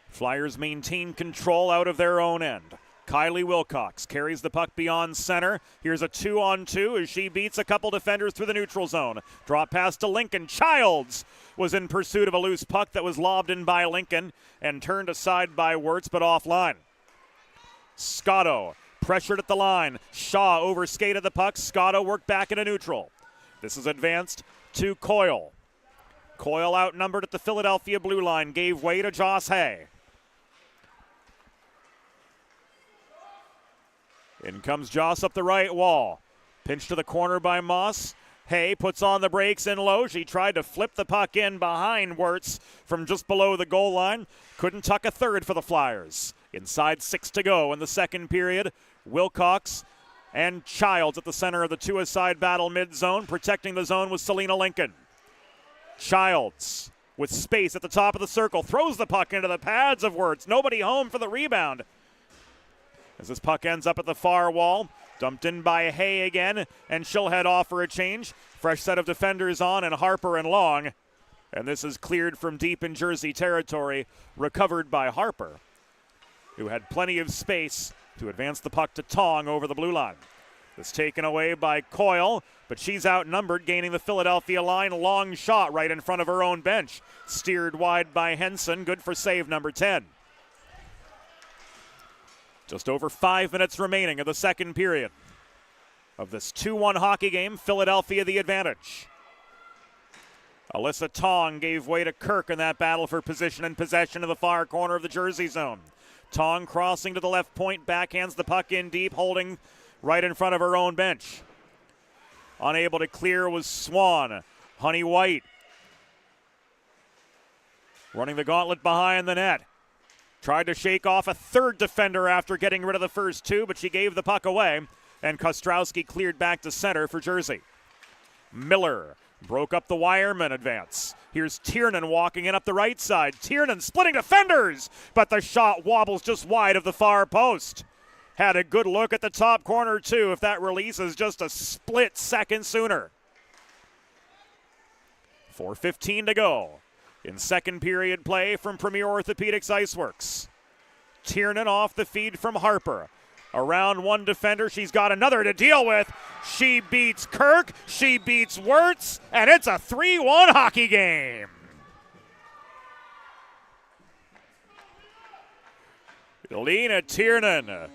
Flyers maintain control out of their own end. Kylie Wilcox carries the puck beyond center. Here's a 2-on-2 as she beats a couple defenders through the neutral zone. Drop pass to Lincoln. Childs was in pursuit of a loose puck that was lobbed in by Lincoln and turned aside by Wirtz, but offline. Scotto pressured at the line. Shaw overskated the puck. Scotto worked back into neutral. This is advanced to Coyle. Coyle outnumbered at the Philadelphia blue line. Gave way to Joss Hay. In comes Joss up the right wall. Pinched to the corner by Moss. Hay puts on the brakes in low. She tried to flip the puck in behind Wirtz from just below the goal line. Couldn't tuck a third for the Flyers. Inside 6 to go in the second period. Wilcox and Childs at the center of the two-a-side battle mid-zone. Protecting the zone was Selena Lincoln. Childs with space at the top of the circle. Throws the puck into the pads of Wirtz. Nobody home for the rebound. As this puck ends up at the far wall, dumped in by Hay again, and she'll head off for a change. Fresh set of defenders on, and Harper and Long. And this is cleared from deep in Jersey territory, recovered by Harper, who had plenty of space to advance the puck to Tong over the blue line. This taken away by Coyle, but she's outnumbered, gaining the Philadelphia line. Long shot right in front of her own bench. Steered wide by Henson, good for save number 10. Just over 5 minutes remaining of the second period of this 2-1 hockey game. Philadelphia the advantage. Alyssa Tong gave way to Kirk in that battle for position and possession in the far corner of the Jersey zone. Tong crossing to the left point, backhands the puck in deep, holding right in front of her own bench. Unable to clear was Swan. Honey White running the gauntlet behind the net. Tried to shake off a third defender after getting rid of the first two, but she gave the puck away, and Kostrowski cleared back to center for Jersey. Miller broke up the Wireman advance. Here's Tiernan walking in up the right side. Tiernan splitting defenders, but the shot wobbles just wide of the far post. Had a good look at the top corner, too, if that release is just a split second sooner. 4:15 to go in second period play from Premier Orthopaedics IceWorks. Tiernan off the feed from Harper. Around one defender, she's got another to deal with. She beats Kirk, she beats Wirtz, and it's a 3-1 hockey game. Lena Tiernan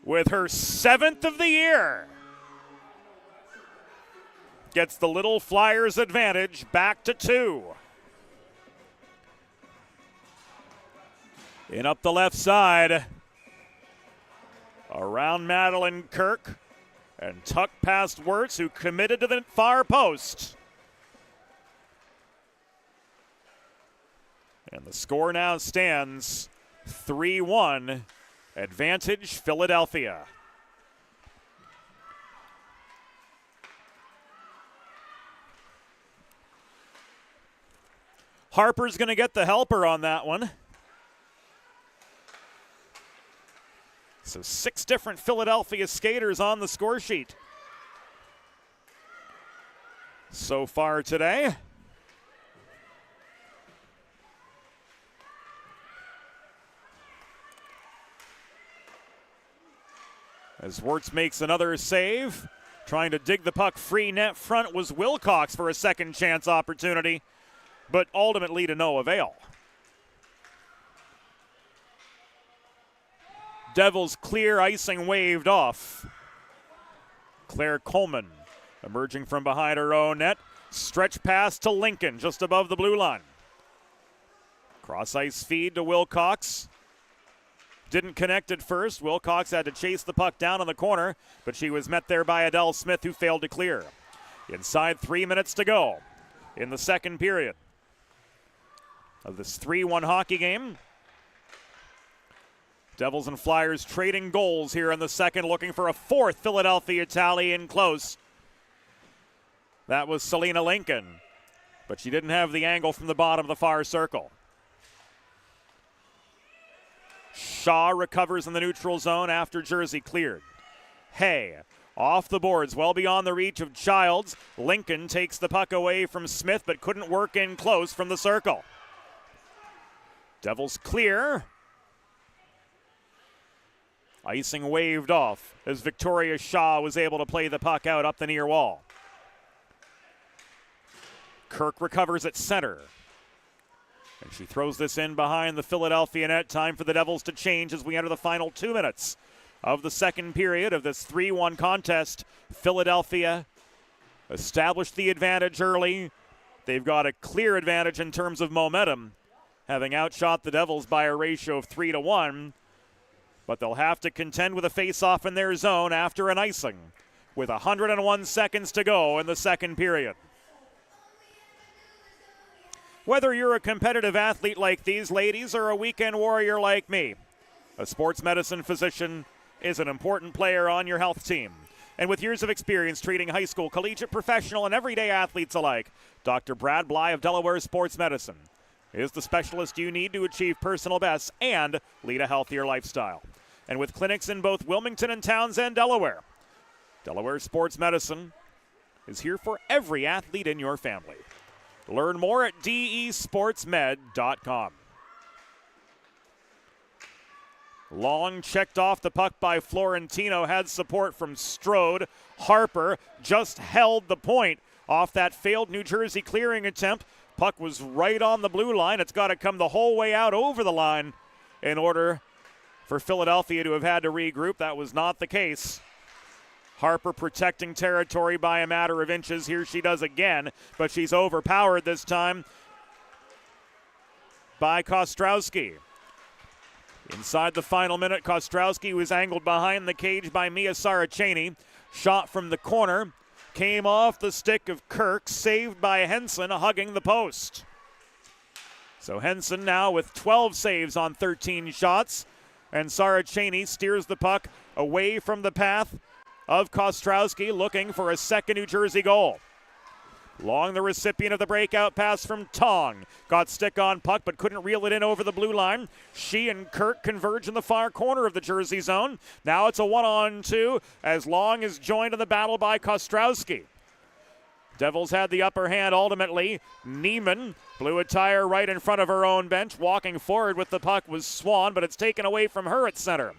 with her 7th of the year gets the Little Flyers advantage back to 2. In up the left side, around Madeline Kirk, and tucked past Wirtz, who committed to the far post. And the score now stands 3-1. Advantage Philadelphia. Harper's going to get the helper on that one. So 6 different Philadelphia skaters on the score sheet so far today. As Wirtz makes another save, trying to dig the puck free net front was Wilcox for a second chance opportunity, but ultimately to no avail. Devils clear, icing waved off. Claire Coleman emerging from behind her own net. Stretch pass to Lincoln just above the blue line. Cross ice feed to Wilcox. Didn't connect at first. Wilcox had to chase the puck down in the corner, but she was met there by Adele Smith, who failed to clear. Inside 3 minutes to go in the second period of this 3-1 hockey game. Devils and Flyers trading goals here in the second, looking for a fourth Philadelphia tally in close. That was Selena Lincoln, but she didn't have the angle from the bottom of the far circle. Shaw recovers in the neutral zone after jersey cleared. Hay off the boards, well beyond the reach of Childs. Lincoln takes the puck away from Smith, but couldn't work in close from the circle. Devils clear. Icing waved off as Victoria Shaw was able to play the puck out up the near wall. Kirk recovers at center. And she throws this in behind the Philadelphia net. Time for the Devils to change as we enter the final 2 minutes of the second period of this 3-1 contest. Philadelphia established the advantage early. They've got a clear advantage in terms of momentum, having outshot the Devils by a ratio of 3-1. But they'll have to contend with a face-off in their zone after an icing with 101 seconds to go in the second period. Whether you're a competitive athlete like these ladies or a weekend warrior like me, a sports medicine physician is an important player on your health team. And with years of experience treating high school, collegiate, professional, and everyday athletes alike, Dr. Brad Bly of Delaware Sports Medicine is the specialist you need to achieve personal bests and lead a healthier lifestyle. And with clinics in both Wilmington and Townsend, Delaware, Delaware Sports Medicine is here for every athlete in your family. Learn more at desportsmed.com. Long checked off the puck by Florentino, had support from Strode. Harper just held the point off that failed New Jersey clearing attempt. Puck was right on the blue line. It's got to come the whole way out over the line in order for Philadelphia to have had to regroup. That was not the case. Harper protecting territory by a matter of inches. Here she does again, but she's overpowered this time by Kostrowski. Inside the final minute, Kostrowski was angled behind the cage by Mia Saraceni. Shot from the corner, came off the stick of Kirk, saved by Henson, hugging the post. So Henson now with 12 saves on 13 shots, and Saraceni steers the puck away from the path of Kostrowski, looking for a second New Jersey goal. Long the recipient of the breakout pass from Tong. Got stick on puck but couldn't reel it in over the blue line. She and Kirk converge in the far corner of the Jersey zone. Now it's a 1-on-2 as Long is joined in the battle by Kostrowski. Devils had the upper hand ultimately. Neiman blew a tire right in front of her own bench. Walking forward with the puck was Swan, but it's taken away from her at center.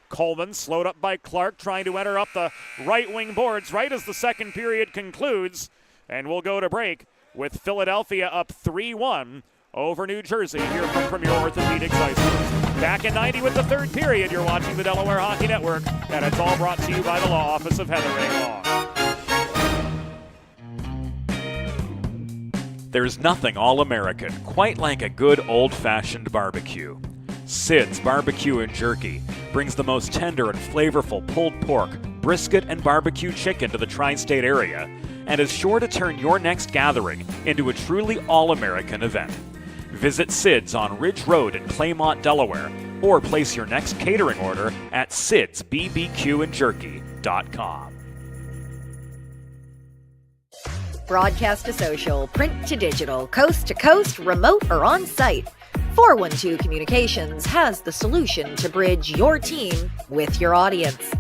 Coleman slowed up by Clark, trying to enter up the right wing boards right as the second period concludes. And we'll go to break with Philadelphia up 3-1 over New Jersey here from Premier Orthopaedics IceWorks. Back in 90 with the third period. You're watching the Delaware Hockey Network, and it's all brought to you by the Law Office of Heather A. Long. There's nothing all-American quite like a good old-fashioned barbecue. Sid's Barbecue and Jerky brings the most tender and flavorful pulled pork, brisket, and barbecue chicken to the tri-state area, and is sure to turn your next gathering into a truly all-American event. Visit Sid's on Ridge Road in Claymont, Delaware, or place your next catering order at sidsbbqandjerky.com. Broadcast to social, print to digital, coast to coast, remote or on site. 412 Communications has the solution to bridge your team with your audience.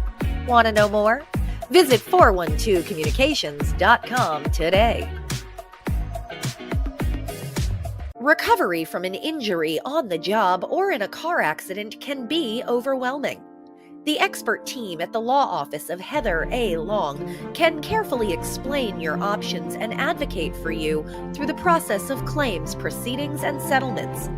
Want to know more? Visit 412communications.com today. Recovery from an injury on the job or in a car accident can be overwhelming. The expert team at the law office of Heather A. Long can carefully explain your options and advocate for you through the process of claims, proceedings, and settlements.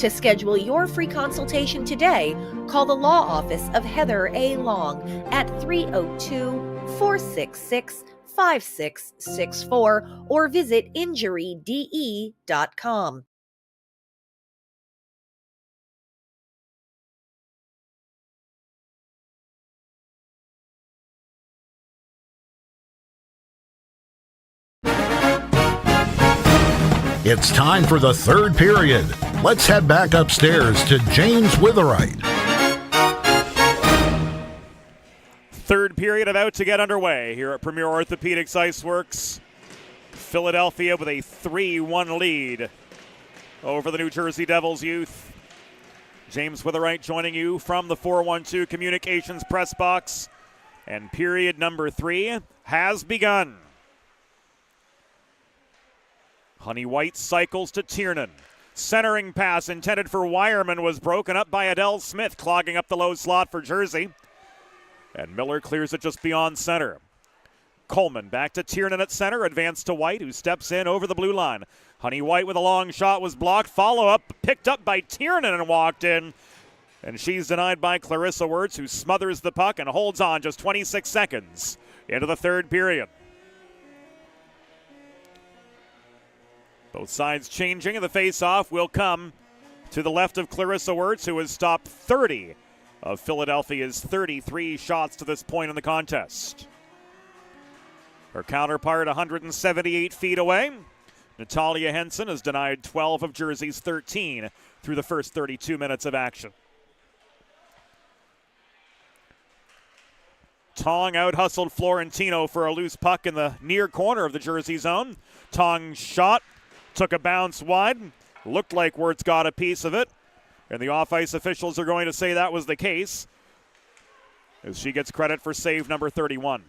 To schedule your free consultation today, call the law office of Heather A. Long at 302-466-5664 or visit injuryde.com. It's time for the third period. Let's head back upstairs to James Witherite. Third period about to get underway here at Premier Orthopaedics IceWorks. Philadelphia with a 3-1 lead over the New Jersey Devils youth. James Witherite joining you from the 412 Communications press box. And period number 3 has begun. Honey White cycles to Tiernan. Centering pass intended for Wireman was broken up by Adele Smith, clogging up the low slot for Jersey. And Miller clears it just beyond center. Coleman back to Tiernan at center, advanced to White, who steps in over the blue line. Honey White with a long shot was blocked. Follow-up picked up by Tiernan and walked in. And she's denied by Clarissa Wirtz, who smothers the puck and holds on just 26 seconds into the third period. Both sides changing, and the face-off will come to the left of Clarissa Wirtz, who has stopped 30 of Philadelphia's 33 shots to this point in the contest. Her counterpart 178 feet away. Natalia Henson has denied 12 of Jersey's 13 through the first 32 minutes of action. Tong out-hustled Florentino for a loose puck in the near corner of the Jersey zone. Tong's shot took a bounce wide. Looked like Wirtz got a piece of it. And the off-ice officials are going to say that was the case, as she gets credit for save number 31.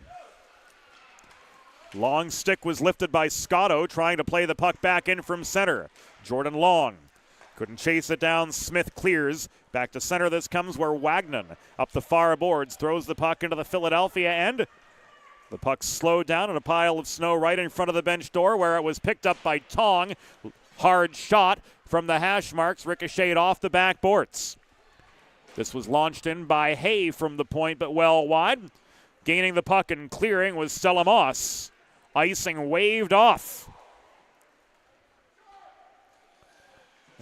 Long stick was lifted by Scotto, trying to play the puck back in from center. Jordan Long couldn't chase it down. Smith clears. Back to center this comes, where Wagnon up the far boards throws the puck into the Philadelphia end. The puck slowed down in a pile of snow right in front of the bench door, where it was picked up by Tong. Hard shot from the hash marks, ricocheted off the backboards. This was launched in by Hay from the point, but well wide. Gaining the puck and clearing was Stella Moss. Icing waved off,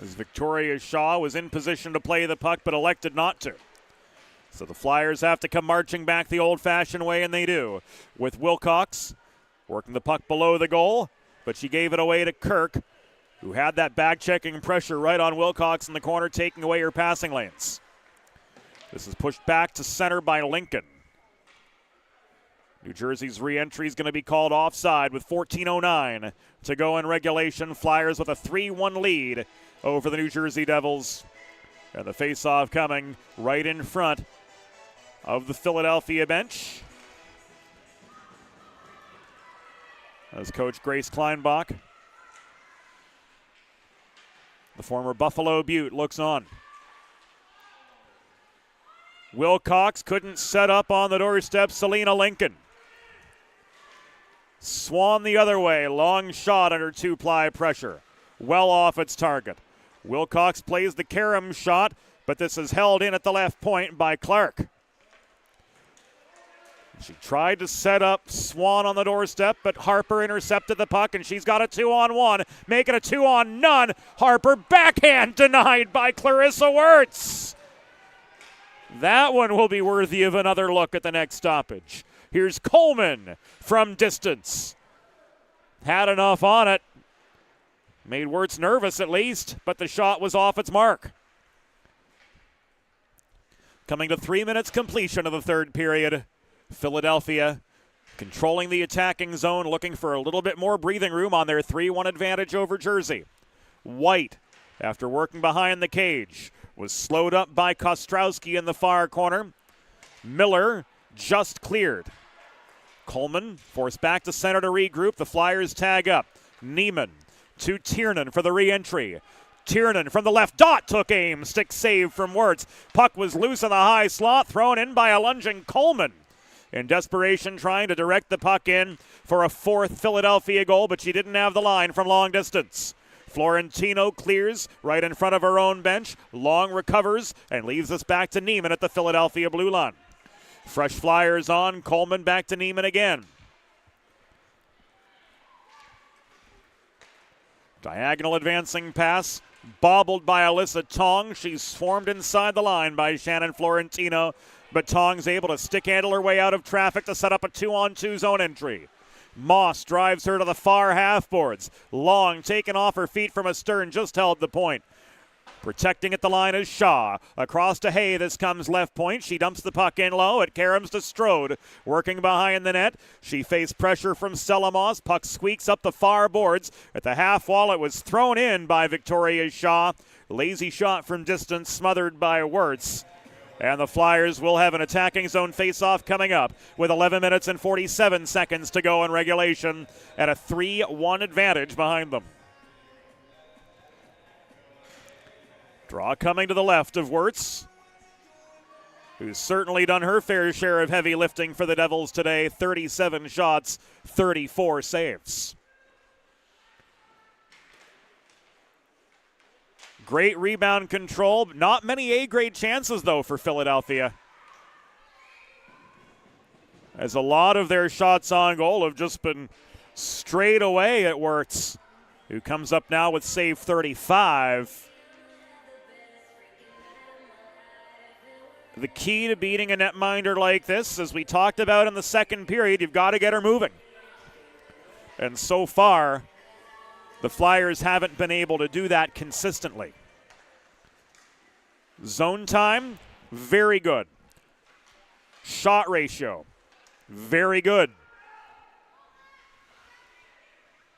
as Victoria Shaw was in position to play the puck but elected not to. So the Flyers have to come marching back the old-fashioned way, and they do, with Wilcox working the puck below the goal, but she gave it away to Kirk, who had that back-checking pressure right on Wilcox in the corner, taking away her passing lanes. This is pushed back to center by Lincoln. New Jersey's re-entry is going to be called offside with 14:09 to go in regulation. Flyers with a 3-1 lead over the New Jersey Devils. And the face-off coming right in front of the Philadelphia bench, as Coach Grace Kleinbach, the former Buffalo Beaut, looks on. Wilcox couldn't set up on the doorstep. Selena Lincoln. Swan the other way. Long shot under two-ply pressure. Well off its target. Wilcox plays the carom shot, but this is held in at the left point by Clark. She tried to set up Swan on the doorstep, but Harper intercepted the puck, and she's got a 2-on-1, making a 2-on-none. Harper backhand denied by Clarissa Wirtz. That one will be worthy of another look at the next stoppage. Here's Coleman from distance. Had enough on it. Made Wirtz nervous at least, but the shot was off its mark. Coming to 3 minutes completion of the third period. Philadelphia controlling the attacking zone, looking for a little bit more breathing room on their 3-1 advantage over Jersey. White, after working behind the cage, was slowed up by Kostrowski in the far corner. Miller just cleared. Coleman forced back to center to regroup. The Flyers tag up. Neiman to Tiernan for the re-entry. Tiernan from the left dot took aim. Stick save from Wirtz. Puck was loose in the high slot, thrown in by a lunging Coleman. In desperation, trying to direct the puck in for a fourth Philadelphia goal, but she didn't have the line from long distance. Florentino clears right in front of her own bench. Long recovers and leaves us back to Neiman at the Philadelphia blue line. Fresh Flyers on. Coleman back to Neiman again. Diagonal advancing pass. Bobbled by Alyssa Tong. She's formed inside the line by Shannon Florentino. But Tong's able to stick handle her way out of traffic to set up a 2-on-2 zone entry. Moss drives her to the far half boards. Long taken off her feet from astern, just held the point. Protecting at the line is Shaw. Across to Hay, this comes left point. She dumps the puck in low. It caroms to Strode. Working behind the net. She faced pressure from Stella Moss. Puck squeaks up the far boards. At the half wall, it was thrown in by Victoria Shaw. Lazy shot from distance, smothered by Wirtz. And the Flyers will have an attacking zone face-off coming up with 11 minutes and 47 seconds to go in regulation at a 3-1 advantage behind them. Draw coming to the left of Wirtz, who's certainly done her fair share of heavy lifting for the Devils today. 37 shots, 34 saves. Great rebound control. Not many A-grade chances, though, for Philadelphia, as a lot of their shots on goal have just been straight away at Wirtz, who comes up now with save 35. The key to beating a netminder like this, as we talked about in the second period, you've got to get her moving. And so far, the Flyers haven't been able to do that consistently. Zone time, very good. Shot ratio, very good.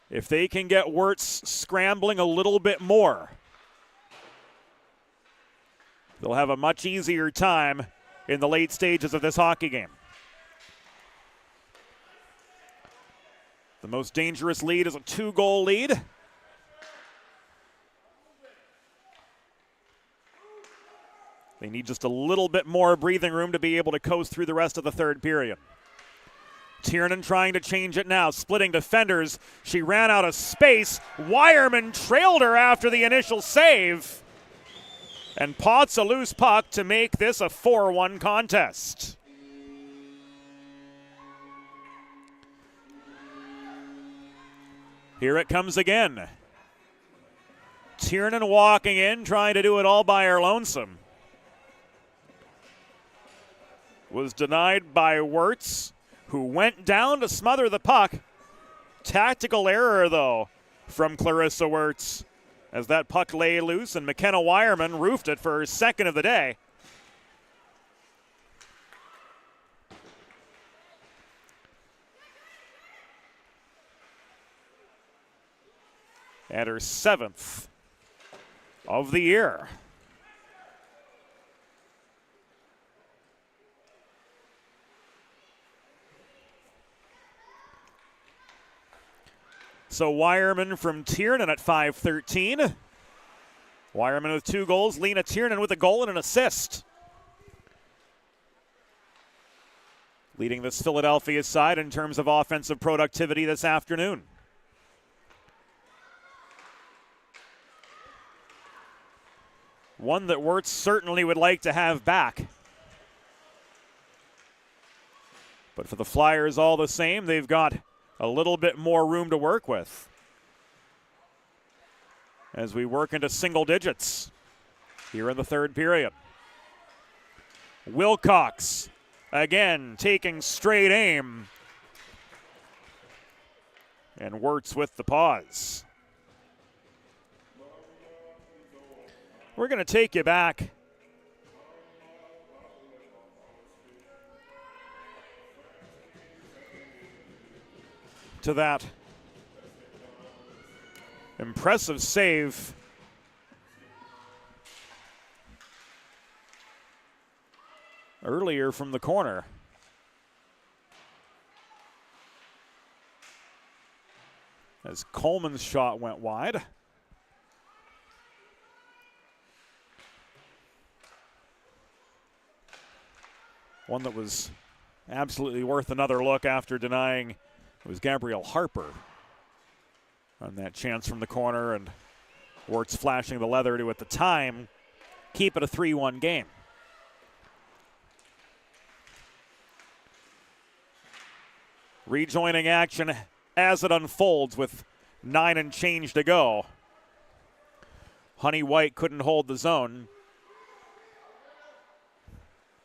If they can get Wirtz scrambling a little bit more, they'll have a much easier time in the late stages of this hockey game. The most dangerous lead is a 2-goal lead. They need just a little bit more breathing room to be able to coast through the rest of the third period. Tiernan trying to change it now, splitting defenders. She ran out of space. Wireman trailed her after the initial save. And pots a loose puck to make this a 4-1 contest. Here it comes again. Tiernan walking in, trying to do it all by her lonesome. Was denied by Wirtz, who went down to smother the puck. Tactical error, though, from Clarissa Wirtz, as that puck lay loose, and McKenna Wireman roofed it for her second of the day. And her 7th of the year. So Wireman from Tiernan at 5-13. Wireman with 2 goals. Lena Tiernan with a goal and an assist. Leading this Philadelphia side in terms of offensive productivity this afternoon. One that Wirtz certainly would like to have back. But for the Flyers, all the same, they've got a little bit more room to work with as we work into single digits here in the third period. Wilcox again taking straight aim, and Wirtz with the pause. We're going to take you back to that impressive save earlier from the corner. As Coleman's shot went wide. One that was absolutely worth another look after denying it was Gabrielle Harper on that chance from the corner, and Wirtz flashing the leather to, at the time, keep it a 3-1 game. Rejoining action as it unfolds with 9 and change to go. Honey White couldn't hold the zone.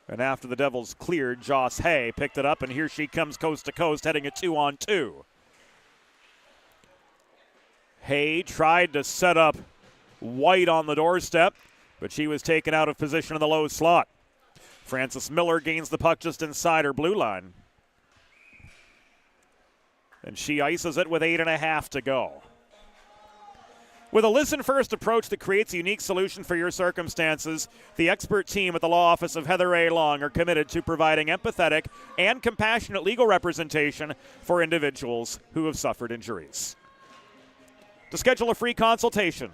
And after the Devils cleared, Joss Hay picked it up, and here she comes coast to coast, heading a 2-on-2. Hay tried to set up White on the doorstep, but she was taken out of position in the low slot. Frances Miller gains the puck just inside her blue line. And she ices it with 8.5 to go. With a listen-first approach that creates a unique solution for your circumstances, the expert team at the law office of Heather A. Long are committed to providing empathetic and compassionate legal representation for individuals who have suffered injuries. To schedule a free consultation,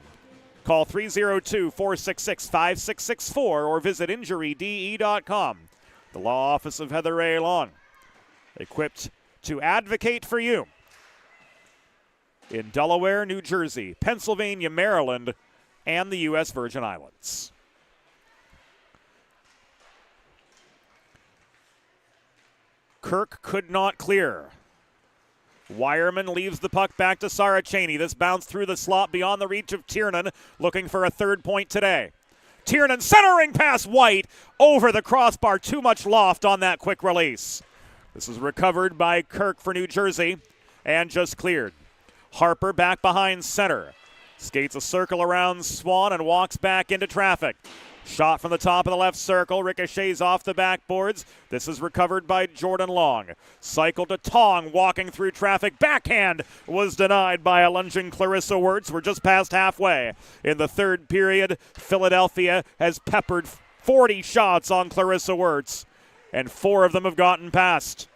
call 302-466-5664 or visit injuryde.com. The law office of Heather A. Long, equipped to advocate for you in Delaware, New Jersey, Pennsylvania, Maryland, and the U.S. Virgin Islands. Kirk could not clear. Wireman leaves the puck back to Sarah Cheney. This bounced through the slot beyond the reach of Tiernan, looking for a third point today. Tiernan centering past White over the crossbar. Too much loft on that quick release. This is recovered by Kirk for New Jersey and just cleared. Harper back behind center. Skates a circle around Swan and walks back into traffic. Shot from the top of the left circle, ricochets off the backboards. This is recovered by Jordan Long. Cycle to Tong, walking through traffic. Backhand was denied by a lunging Clarissa Wirtz. We're just past halfway. In the third period, Philadelphia has peppered 40 shots on Clarissa Wirtz, and 4 of them have gotten past.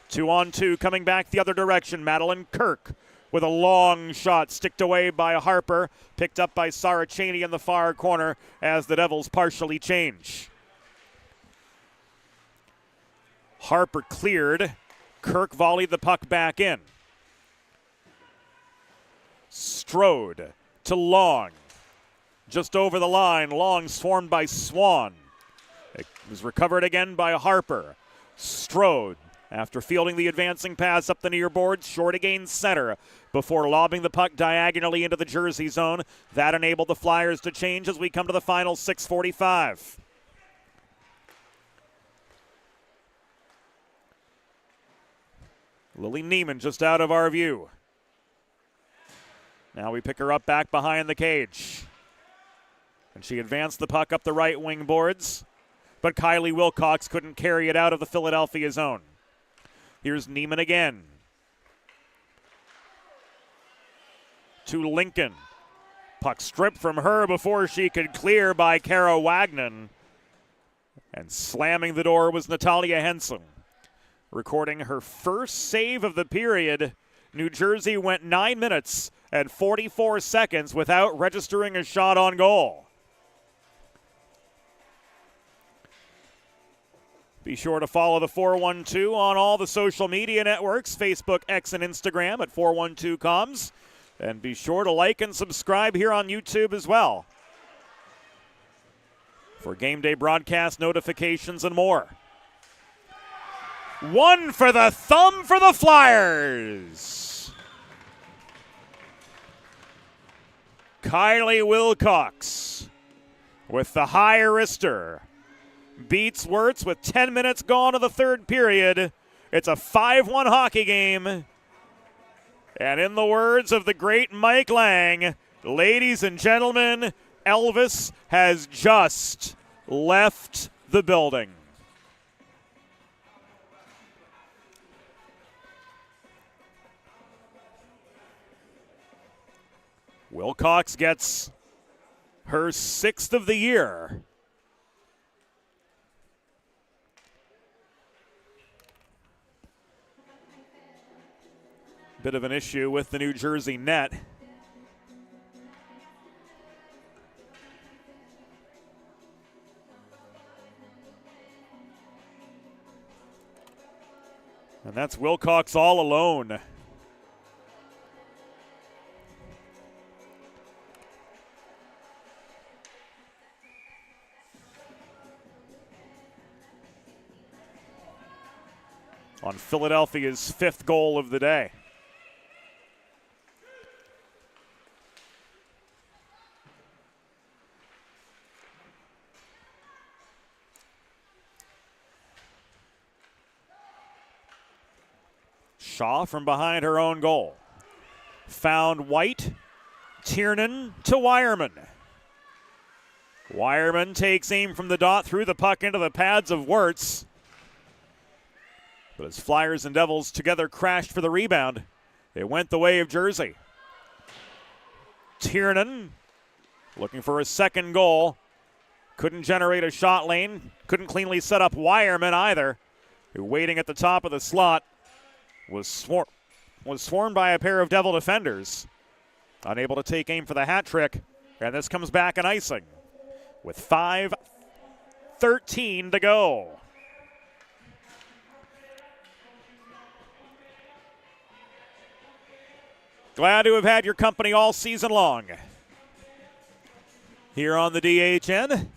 2-on-2 coming back the other direction. Madeline Kirk with a long shot, sticked away by Harper, picked up by Sarah Cheney in the far corner as the Devils partially change. Harper cleared. Kirk volleyed the puck back in. Strode to Long. Just over the line, Long swarmed by Swan. It was recovered again by Harper. Strode, after fielding the advancing pass up the near boards, short against center before lobbing the puck diagonally into the Jersey zone. That enabled the Flyers to change as we come to the final 6:45. Lily Neiman just out of our view. Now we pick her up back behind the cage. And she advanced the puck up the right wing boards, but Kylie Wilcox couldn't carry it out of the Philadelphia zone. Here's Neiman again. To Lincoln. Puck stripped from her before she could clear by Kara Wagner. And slamming the door was Natalia Henson. Recording her first save of the period, New Jersey went 9 minutes and 44 seconds without registering a shot on goal. Be sure to follow the 412 on all the social media networks, Facebook, X, and Instagram at 412coms. And be sure to like and subscribe here on YouTube as well for game day broadcast notifications and more. One for the thumb for the Flyers. Kylie Wilcox with the high wrister. Beats Wirtz with 10 minutes gone of the third period. It's a 5-1 hockey game. And in the words of the great Mike Lang, ladies and gentlemen, Elvis has just left the building. Wilcox gets her 6th of the year. Bit of an issue with the New Jersey net. And that's Wilcox all alone. On Philadelphia's 5th goal of the day. Shaw from behind her own goal. Found White. Tiernan to Wireman. Wireman takes aim from the dot, threw the puck into the pads of Wirtz. But as Flyers and Devils together crashed for the rebound, it went the way of Jersey. Tiernan looking for a second goal. Couldn't generate a shot lane. Couldn't cleanly set up Wireman either, who waiting at the top of the slot was swarmed by a pair of Devil defenders. Unable to take aim for the hat trick, and this comes back in icing with 5:13 to go. Glad to have had your company all season long here on the DHN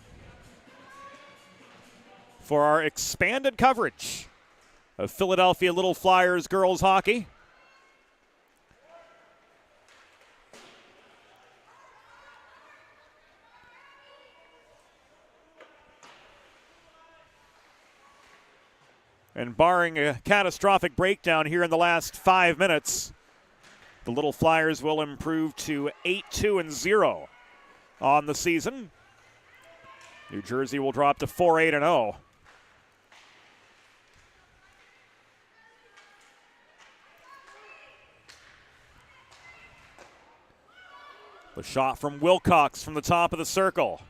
for our expanded coverage of Philadelphia Little Flyers girls hockey. And barring a catastrophic breakdown here in the last 5 minutes, the Little Flyers will improve to 8-2-0 on the season. New Jersey will drop to 4-8-0. The shot from Wilcox from the top of the circle.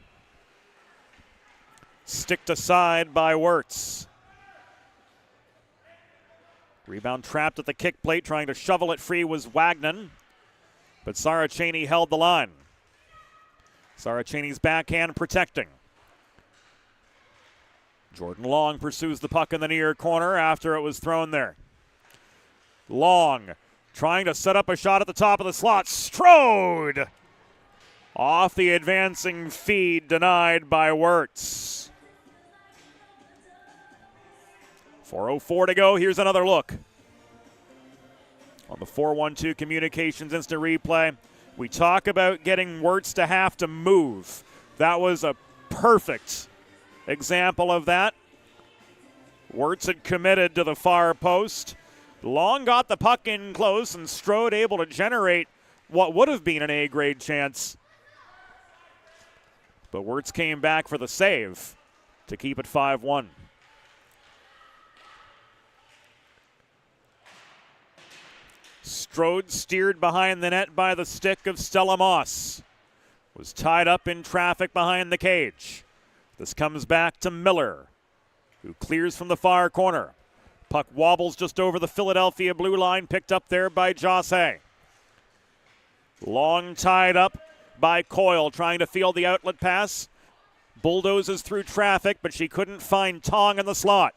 Sticked aside by Wirtz. Rebound trapped at the kick plate, trying to shovel it free was Wagnon. But Sarah Cheney held the line. Sarah Cheney's backhand protecting. Jordan Long pursues the puck in the near corner after it was thrown there. Long trying to set up a shot at the top of the slot. Strode! Off the advancing feed, denied by Wirtz. 4:04 to go. Here's another look. On the 4-1-2 Communications instant replay, we talk about getting Wirtz to have to move. That was a perfect example of that. Wirtz had committed to the far post. Long got the puck in close, and Strode able to generate what would have been an A-grade chance. But Wirtz came back for the save to keep it 5-1. Strode, steered behind the net by the stick of Stella Moss, was tied up in traffic behind the cage. This comes back to Miller, who clears from the far corner. Puck wobbles just over the Philadelphia blue line, picked up there by Josse. Long tied up by Coyle, trying to field the outlet pass. Bulldozes through traffic, but she couldn't find Tong in the slot.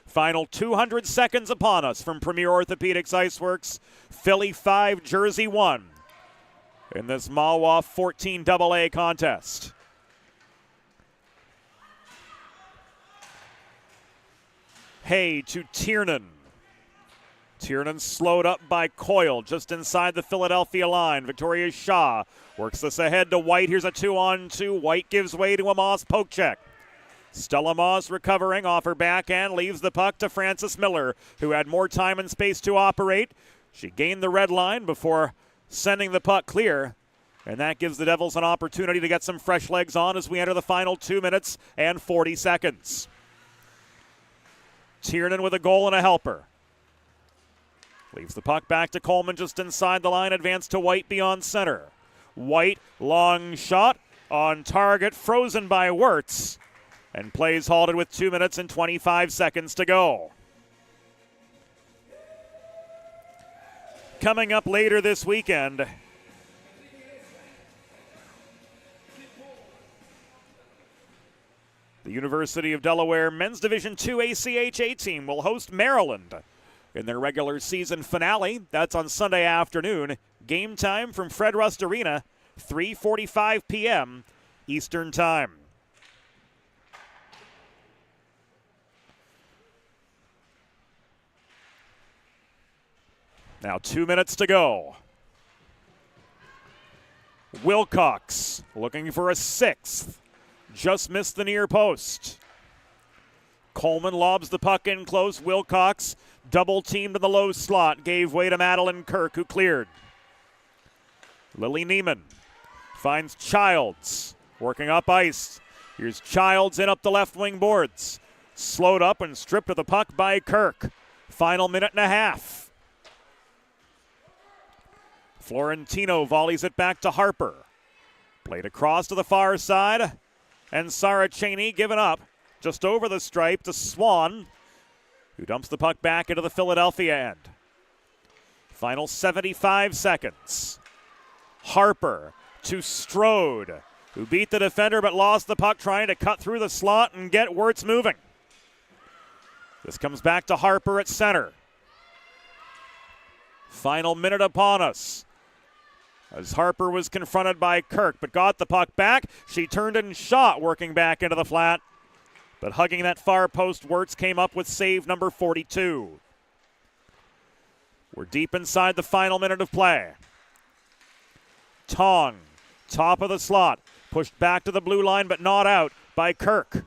Final 200 seconds upon us from Premier Orthopaedics IceWorks. Philly 5, Jersey 1 in this Mawa 14 AA contest. Hay to Tiernan. Tiernan slowed up by Coyle just inside the Philadelphia line. Victoria Shaw works this ahead to White. Here's a 2-on-2. White gives way to a Moss poke check. Stella Moss recovering off her backhand, leaves the puck to Frances Miller, who had more time and space to operate. She gained the red line before sending the puck clear, And that gives the Devils an opportunity to get some fresh legs on as we enter the final 2 minutes and 40 seconds. Tiernan with a goal and a helper. Leaves the puck back to Coleman just inside the line, advanced to White beyond center. White, long shot, on target, frozen by Wirtz. And plays halted with 2 minutes and 25 seconds to go. Coming up later this weekend, the University of Delaware Men's Division II ACHA team will host Maryland in their regular season finale. That's on Sunday afternoon. Game time from Fred Rust Arena, 3:45 p.m. Eastern Time. Now 2 minutes to go. Wilcox looking for a sixth. Just missed the near post. Coleman lobs the puck in close. Wilcox double teamed in the low slot. Gave way to Madeline Kirk, who cleared. Lily Neiman finds Childs working up ice. Here's Childs in up the left wing boards. Slowed up and stripped of the puck by Kirk. Final minute and a half. Florentino volleys it back to Harper. Played across to the far side. And Sarah Cheney given up just over the stripe to Swan, who dumps the puck back into the Philadelphia end. Final 75 seconds. Harper to Strode, who beat the defender but lost the puck trying to cut through the slot and get Wirtz moving. This comes back to Harper at center. Final minute upon us, as Harper was confronted by Kirk, but got the puck back. She turned and shot, working back into the flat. But hugging that far post, Wirtz came up with save number 42. We're deep inside the final minute of play. Tong, top of the slot, pushed back to the blue line, but not out by Kirk.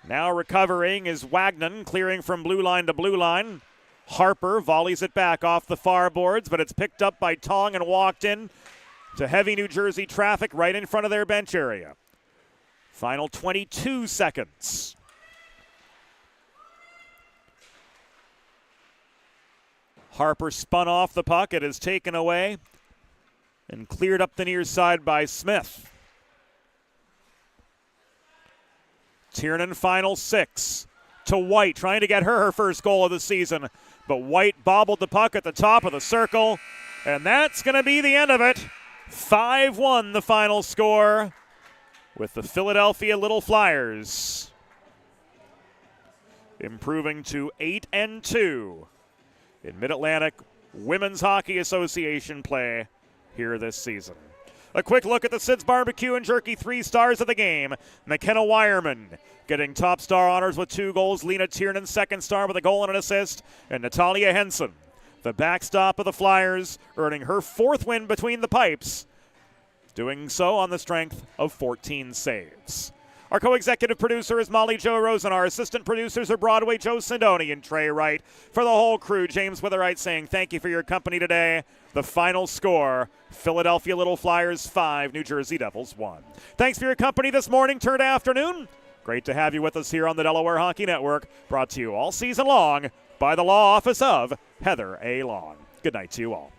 Now recovering is Wagnon, clearing from blue line to blue line. Harper volleys it back off the far boards, but it's picked up by Tong and walked in to heavy New Jersey traffic right in front of their bench area. Final 22 seconds. Harper spun off the puck. It is taken away and cleared up the near side by Smith. Tiernan, final 6. To White, trying to get her first goal of the season. But White bobbled the puck at the top of the circle. And that's going to be the end of it. 5-1 the final score, with the Philadelphia Little Flyers improving to 8-2 in Mid-Atlantic Women's Hockey Association play here this season. A quick look at the Sid's Barbecue and Jerky 3 stars of the game. McKenna Wireman getting top star honors with 2 goals. Lena Tiernan, second star with a goal and an assist. And Natalia Henson, the backstop of the Flyers, earning her 4th win between the pipes, doing so on the strength of 14 saves. Our co-executive producer is Molly Jo Rosen. Our assistant producers are Broadway Joe Sindoni and Trey Wright. For the whole crew, James Witherite saying thank you for your company today. The final score, Philadelphia Little Flyers 5, New Jersey Devils 1. Thanks for your company this morning, turned afternoon. Great to have you with us here on the Delaware Hockey Network, brought to you all season long by the law office of Heather A. Long. Good night to you all.